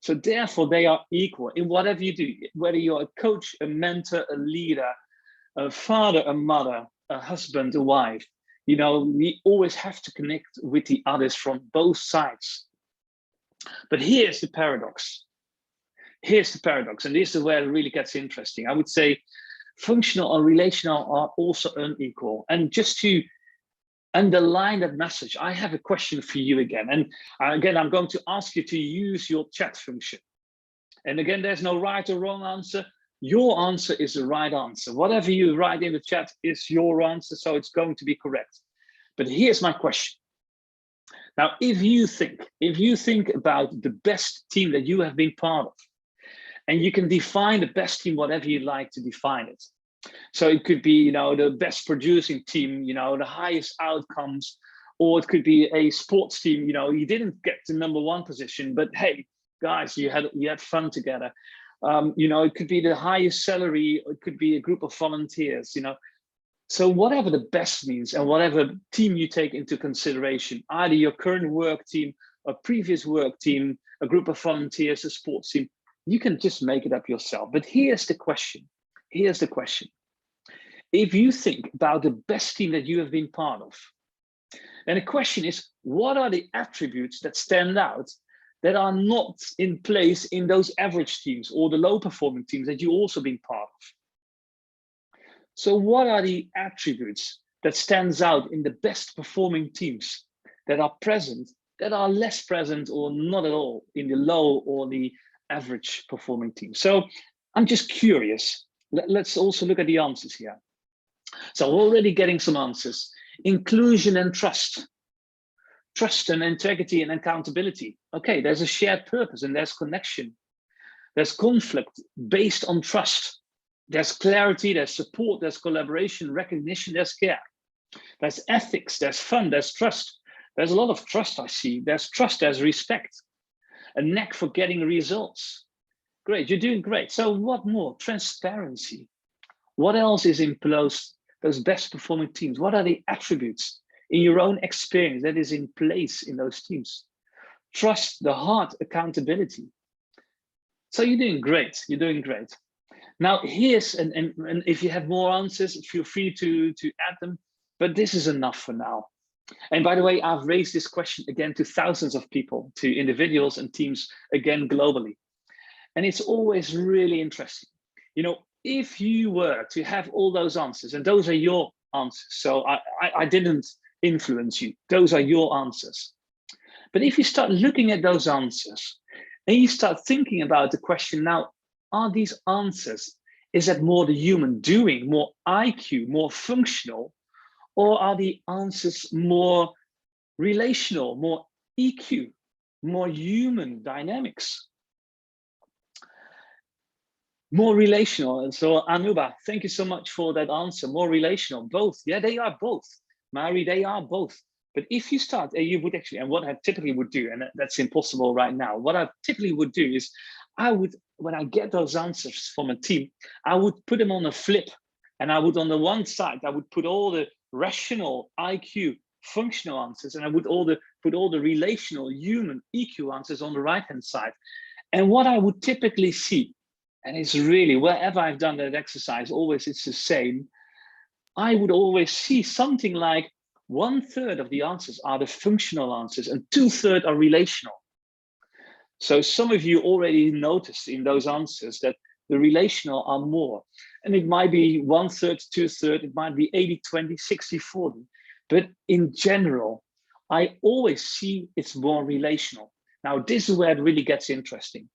So therefore they are equal in whatever you do, whether you're a coach, a mentor, a leader, a father, a mother, a husband, a wife. You know, we always have to connect with the others from both sides. But here's the paradox. Here's the paradox, and this is where it really gets interesting. I would say functional and relational are also unequal. And just to underline that message, I have a question for you again. And again, I'm going to ask you to use your chat function. And again, there's no right or wrong answer. Your answer is the right answer. Whatever you write in the chat is your answer, so it's going to be correct. But here's my question. Now, if you think about the best team that you have been part of, and you can define the best team, whatever you like to define it. So it could be, you know, the best producing team, you know, the highest outcomes, or it could be a sports team. You know, you didn't get the #1 position, but hey, guys, you had fun together. You know, it could be the highest salary, it could be a group of volunteers, you know. So whatever the best means and whatever team you take into consideration, either your current work team, a previous work team, a group of volunteers, a sports team, you can just make it up yourself. But here's the question. Here's the question. If you think about the best team that you have been part of, and the question is, what are the attributes that stand out that are not in place in those average teams or the low performing teams that you also been part of? So what are the attributes that stands out in the best performing teams that are present, that are less present or not at all in the low or the average performing team? So I'm just curious. Let's also look at the answers here. So we're already getting some answers. Inclusion and trust. Trust and integrity and accountability. Okay, there's a shared purpose and there's connection. There's conflict based on trust. There's clarity, there's support, there's collaboration, recognition, there's care. There's ethics, there's fun, there's trust. There's a lot of trust I see. There's trust, there's respect. A knack for getting results. Great, you're doing great. So what more? Transparency. What else is in place, those best performing teams? What are the attributes in your own experience that is in place in those teams? Trust, the heart, accountability. So you're doing great, you're doing great. Now here's, and if you have more answers, feel free to add them, but this is enough for now. And by the way, I've raised this question again to thousands of people, to individuals and teams, again, globally. And it's always really interesting. You know, if you were to have all those answers, and those are your answers, so I didn't influence you, those are your answers. But if you start looking at those answers, and you start thinking about the question now, are these answers, is that more the human doing, more IQ, more functional, or are the answers more relational, more EQ, more human dynamics? More relational. And so Anuba, thank you so much for that answer. More relational, both. Yeah, they are both. Mary, they are both. But if you start, you would actually, and what I typically would do, and that's impossible right now, what I typically would do is I would, when I get those answers from a team, I would put them on a flip. And I would, on the one side, I would put all the rational IQ functional answers, and I would put all the relational human EQ answers on the right-hand side. And what I would typically see, and it's really, wherever I've done that exercise, always it's the same, I would always see something like 1/3 of the answers are the functional answers and 2/3 are relational. So some of you already noticed in those answers that the relational are more. And it might be 1/3, 2/3, it might be 80-20, 60-40. But in general, I always see it's more relational. Now, this is where it really gets interesting.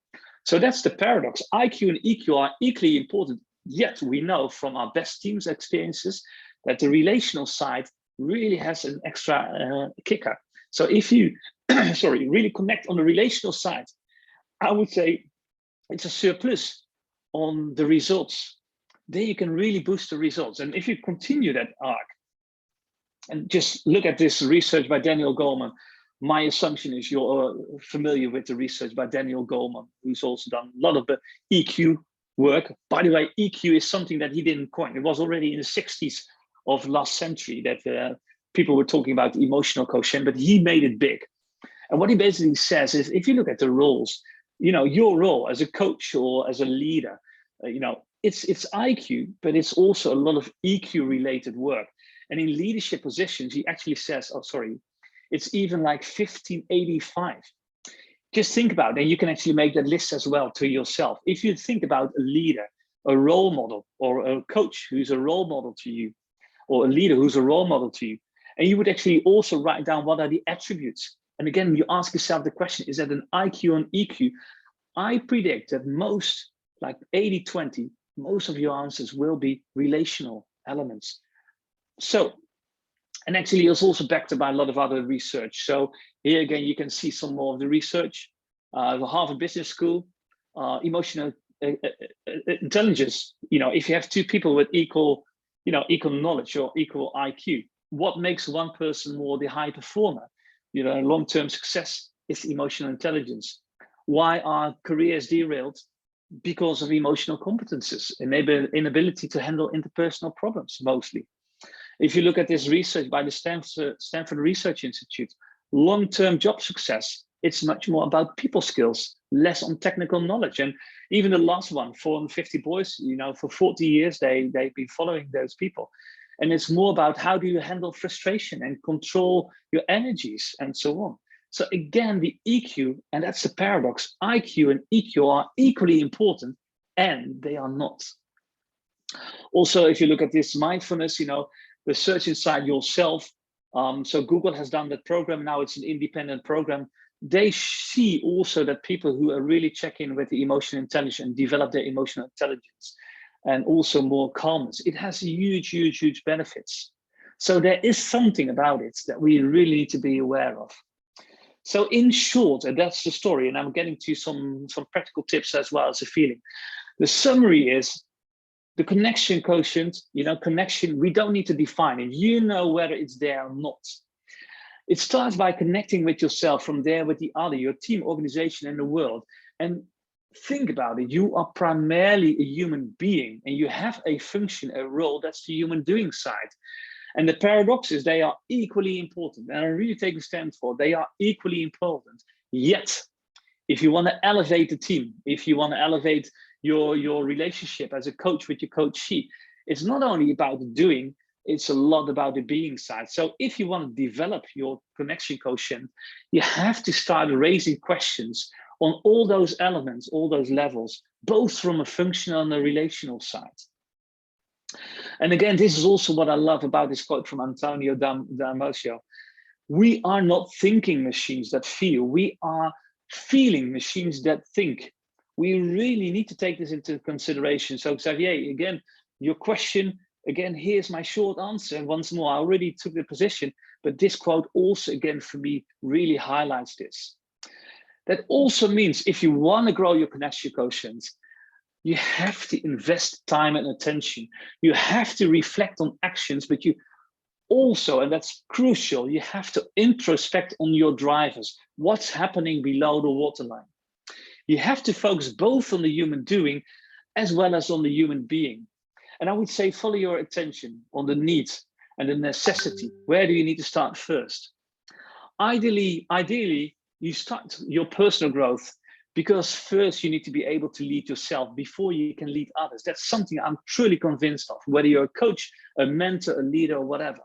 So that's the paradox. IQ and EQ are equally important, yet we know from our best teams experiences that the relational side really has an extra kicker. So if you, really connect on the relational side, I would say it's a surplus on the results. There you can really boost the results. And if you continue that arc, and just look at this research by Daniel Goleman, my assumption is you're familiar with the research by Daniel Goleman, who's also done a lot of the EQ work. By the way, EQ is something that he didn't coin. It was already in the 60s of last century that people were talking about the emotional quotient, but he made it big. And what he basically says is, if you look at the roles, your role as a coach or as a leader, it's IQ, but it's also a lot of EQ related work. And in leadership positions, he actually says, it's even like 1585. Just think about it, and you can actually make that list as well to yourself. If you think about a leader, a role model, or a coach who's a role model to you, or a leader who's a role model to you, and you would actually also write down what are the attributes. And again, you ask yourself the question, is that an IQ and EQ? I predict that most, like 80-20, most of your answers will be relational elements. So, and actually it's also backed up by a lot of other research. So here again, you can see some more of the research. The Harvard Business School, emotional intelligence. If you have two people with equal knowledge or equal IQ, what makes one person more the high performer? Long-term success is emotional intelligence. Why are careers derailed? Because of emotional competences and maybe inability to handle interpersonal problems, mostly. If you look at this research by the Stanford Research Institute, long-term job success, it's much more about people skills, less on technical knowledge. And even the last one, 450 boys, for 40 years, they've been following those people. And it's more about how do you handle frustration and control your energies and so on. So again, the EQ, and that's the paradox, IQ and EQ are equally important, and they are not. Also, if you look at this mindfulness, the search inside yourself. So Google has done that program. Now it's an independent program. They see also that people who are really checking with the emotional intelligence and develop their emotional intelligence and also more calmness, it has huge, huge, huge benefits. So there is something about it that we really need to be aware of. So in short, and that's the story, and I'm getting to some practical tips as well as a feeling. The summary is the connection quotient, connection, we don't need to define it. You know whether it's there or not. It starts by connecting with yourself, from there with the other, your team, organization, and the world. And think about it, you are primarily a human being, and you have a function, a role, that's the human doing side. And the paradox is they are equally important. And I'm really taking a stand for, they are equally important. Yet, if you want to elevate the team, if you want to elevate your relationship as a coach with your coachee, it's not only about the doing, it's a lot about the being side. So if you want to develop your connection quotient, you have to start raising questions on all those elements, all those levels, both from a functional and a relational side. And again, this is also what I love about this quote from Antonio Damasio. We are not thinking machines that feel, we are feeling machines that think. We really need to take this into consideration. So Xavier, again, your question, again, here's my short answer. And once more, I already took the position, but this quote also, again, for me, really highlights this. That also means if you want to grow your connection quotient, you have to invest time and attention. You have to reflect on actions, but you Also, and that's crucial, you have to introspect on your drivers. What's happening below the waterline? You have to focus both on the human doing as well as on the human being. And I would say follow your attention on the needs and the necessity. Where do you need to start first? Ideally, you start your personal growth because first you need to be able to lead yourself before you can lead others. That's something I'm truly convinced of, whether you're a coach, a mentor, a leader, or whatever.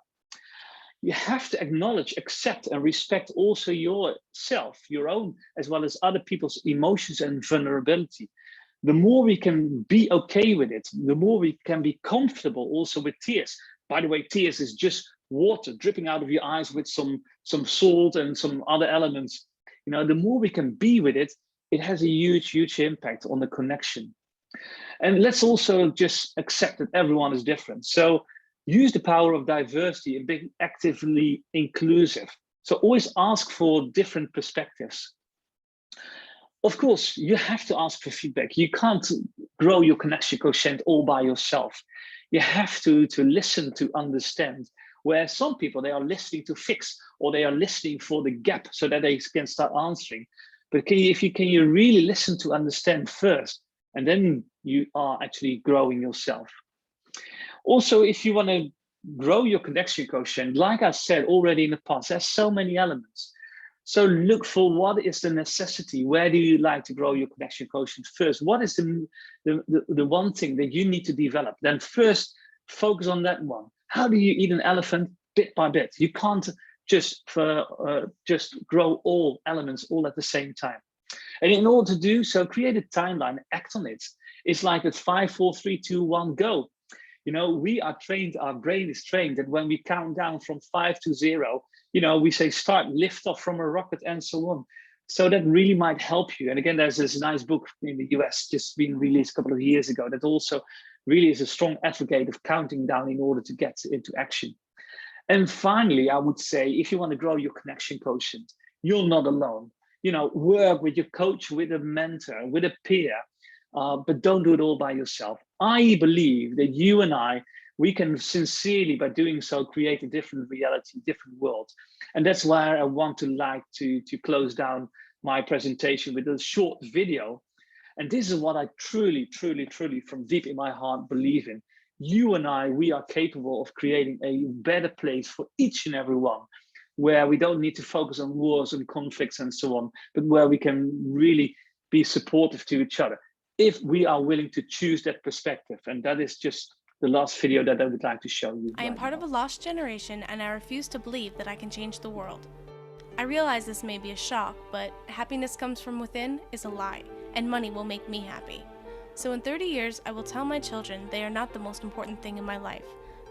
You have to acknowledge, accept, and respect also yourself, your own, as well as other people's emotions and vulnerability. The more we can be okay with it, the more we can be comfortable also with tears. By the way, tears is just water dripping out of your eyes with some salt and some other elements. You know, the more we can be with it, it has a huge impact on the connection. And let's also just accept that everyone is different. So use the power of diversity and be actively inclusive. So always ask for different perspectives. Of course, you have to ask for feedback. You can't grow your connection quotient all by yourself. You have to listen to understand, where some people, they are listening to fix, or they are listening for the gap so that they can start answering. But can you really listen to understand first, and then you are actually growing yourself. Also, if you want to grow your connection quotient, like I said already in the past, there's so many elements. So look for what is the necessity. Where do you like to grow your connection quotient first? What is the one thing that you need to develop? Then first focus on that one. How do you eat an elephant? Bit by bit. You can't just grow all elements all at the same time. And in order to do so, create a timeline, act on it. It's like it's 5, 4, 3, 2, 1, go. You know, we are trained, our brain is trained that when we count down from 5 to 0, you know, we say start, lift off from a rocket and so on. So that really might help you. And again, there's this nice book in the US just been released a couple of years ago that also really is a strong advocate of counting down in order to get into action. And finally, I would say, if you want to grow your connection quotient, you're not alone. You know, work with your coach, with a mentor, with a peer, but don't do it all by yourself. I believe that you and I, we can sincerely, by doing so, create a different reality, different world. And that's why I want to close down my presentation with a short video. And this is what I truly, from deep in my heart believe in. You and I, we are capable of creating a better place for each and every one, where we don't need to focus on wars and conflicts and so on, but where we can really be supportive to each other, if we are willing to choose that perspective. And that is just the last video that I would like to show you. I am part of a lost generation, and I refuse to believe that I can change the world. I realize this may be a shock, but happiness comes from within is a lie, and money will make me happy. So in 30 years, I will tell my children they are not the most important thing in my life.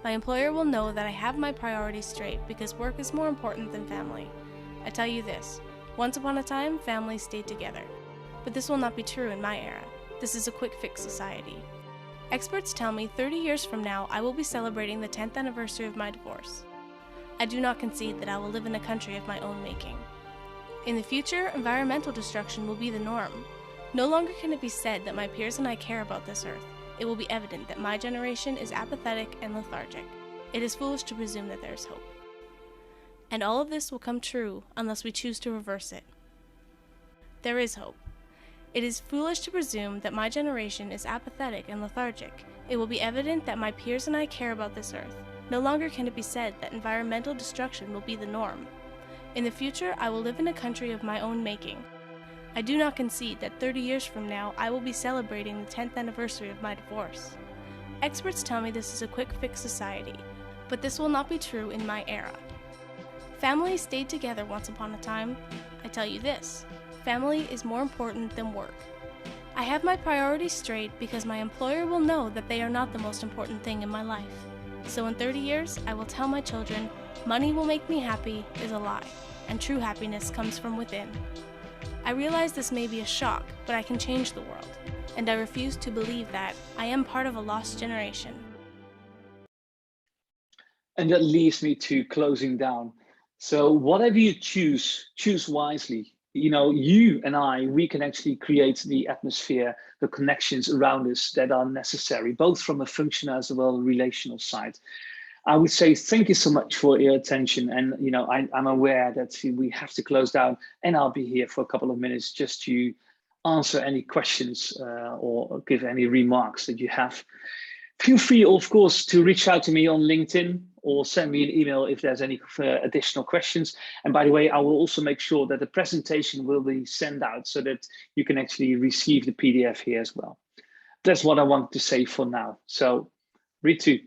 My employer will know that I have my priorities straight because work is more important than family. I tell you this, once upon a time, families stayed together. But this will not be true in my era. This is a quick fix society. Experts tell me 30 years from now, I will be celebrating the 10th anniversary of my divorce. I do not concede that I will live in a country of my own making. In the future, environmental destruction will be the norm. No longer can it be said that my peers and I care about this earth. It will be evident that my generation is apathetic and lethargic. It is foolish to presume that there is hope. And all of this will come true unless we choose to reverse it. There is hope. It is foolish to presume that my generation is apathetic and lethargic. It will be evident that my peers and I care about this earth. No longer can it be said that environmental destruction will be the norm. In the future, I will live in a country of my own making. I do not concede that 30 years from now, I will be celebrating the 10th anniversary of my divorce. Experts tell me this is a quick fix society, but this will not be true in my era. Families stayed together once upon a time. I tell you this, family is more important than work. I have my priorities straight because my employer will know that they are not the most important thing in my life. So in 30 years, I will tell my children, money will make me happy is a lie, and true happiness comes from within. I realize this may be a shock, but I can change the world, and I refuse to believe that I am part of a lost generation. And that leads me to closing down. So whatever you choose wisely. You know, you and I, we can actually create the atmosphere, the connections around us that are necessary, both from a functional as well as a relational side. I would say thank you so much for your attention. And, you know, I'm aware that we have to close down, and I'll be here for a couple of minutes just to answer any questions or give any remarks that you have. Feel free, of course, to reach out to me on LinkedIn or send me an email if there's any additional questions. And by the way, I will also make sure that the presentation will be sent out so that you can actually receive the PDF here as well. That's what I want to say for now. So, Ritu,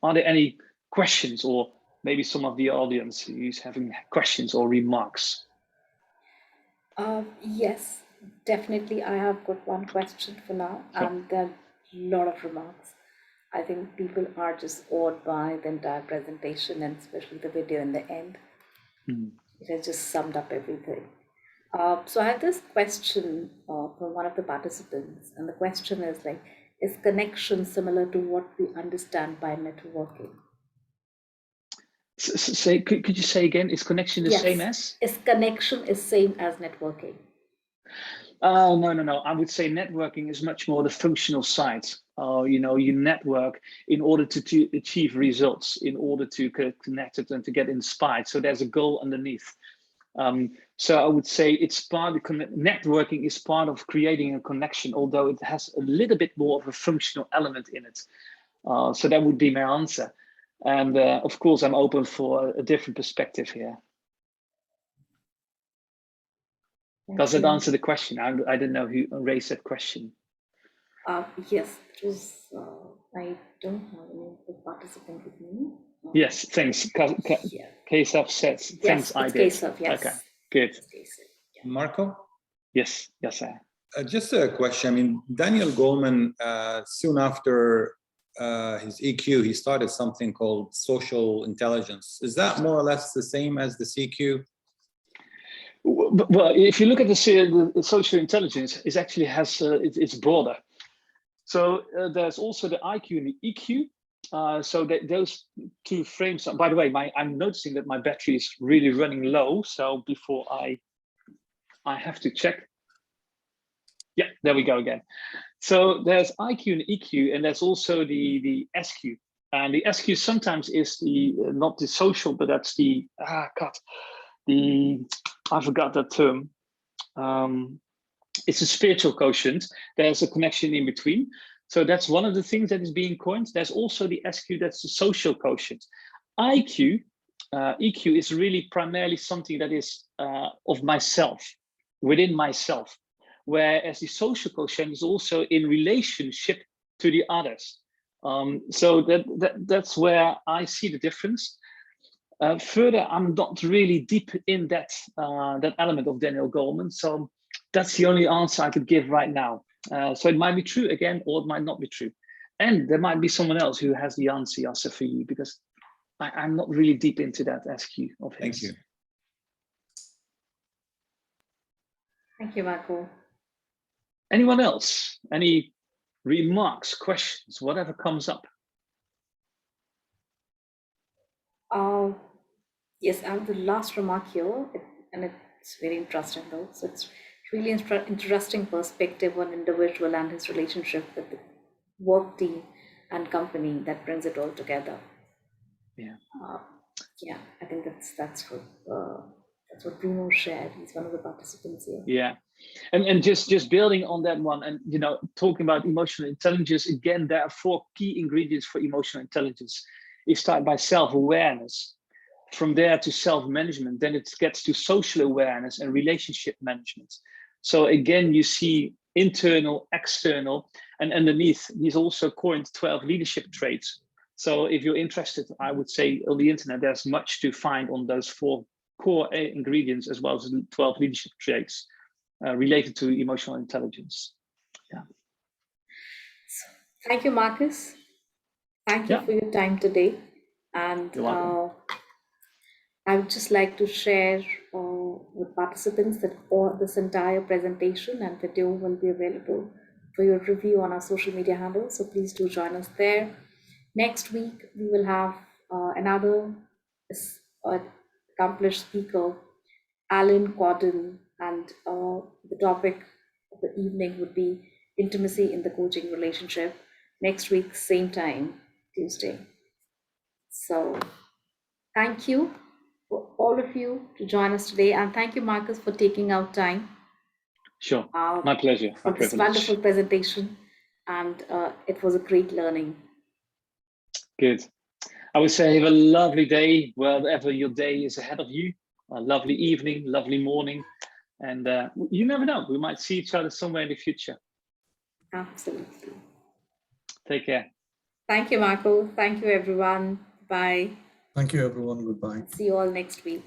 are there any questions, or maybe some of the audience who's having questions or remarks? Yes, definitely. I have got one question for now, and there are a lot of remarks. I think people are just awed by the entire presentation, and especially the video in the end. It has just summed up everything. So I have this question from one of the participants, and the question is like, is connection similar to what we understand by networking? Could you say again, is connection the same as? Is connection is same as networking? No. I would say networking is much more the functional side. You know, you network in order to achieve results, in order to get connected and to get inspired. So there's a goal underneath. So I would say it's part of networking is part of creating a connection, although it has a little bit more of a functional element in it. So that would be my answer. And of course, I'm open for a different perspective here. Does it answer the question? I didn't know who raised that question. Yes, it was. I don't have any participant with me. Yes, thanks. Keshav says, thanks, I did. Keshav, yes. Okay, good. Yeah. Marco? Yes, sir. Just a question. I mean, Daniel Goleman, soon after his EQ, he started something called social intelligence. Is that more or less the same as the CQ? Well, if you look at the social intelligence, it actually has it's broader. So there's also the IQ and the EQ. So those two frames. By the way, I'm noticing that my battery is really running low. So before I have to check. Yeah, there we go again. So there's IQ and EQ, and there's also the SQ. And the SQ sometimes is the not the social, but that's the I forgot that term. It's a spiritual quotient. There's a connection in between. So that's one of the things that is being coined. There's also the SQ, that's the social quotient. EQ is really primarily something that is of myself, within myself. Whereas the social quotient is also in relationship to the others. So that's where I see the difference. Further, I'm not really deep in that element of Daniel Goleman, so that's the only answer I could give right now. So it might be true again, or it might not be true. And there might be someone else who has the answer for you, because I'm not really deep into that SQ of his. Thank you. Thank you, Marco. Anyone else? Any remarks, questions, whatever comes up? Yes, I have the last remark here, and it's very interesting though. So it's really interesting perspective on individual and his relationship with the work team and company that brings it all together. Yeah. Yeah, I think that's what Bruno shared. He's one of the participants here. Yeah, and just building on that one, and you know, talking about emotional intelligence again, there are 4 key ingredients for emotional intelligence. You start by self-awareness, from there to self-management, then it gets to social awareness and relationship management. So again, you see internal, external, and underneath, he's also coined 12 leadership traits. So if you're interested, I would say on the internet, there's much to find on those 4 core ingredients, as well as the 12 leadership traits related to emotional intelligence. Yeah. Thank you, Marcus. Thank you for your time today. And I would just like to share with participants that this entire presentation and video will be available for your review on our social media handles. So please do join us there. Next week, we will have another accomplished speaker, Alan Cordon, and the topic of the evening would be intimacy in the coaching relationship. Next week, same time, Tuesday. So thank you for all of you to join us today. And thank you, Marcus, for taking out time. Sure, my pleasure, for my this privilege. wonderful presentation. And it was a great learning. Good. I would say have a lovely day, wherever your day is ahead of you. A lovely evening, lovely morning. And you never know, we might see each other somewhere in the future. Absolutely. Take care. Thank you, Marco. Thank you, everyone. Bye. Thank you, everyone. Goodbye. See you all next week.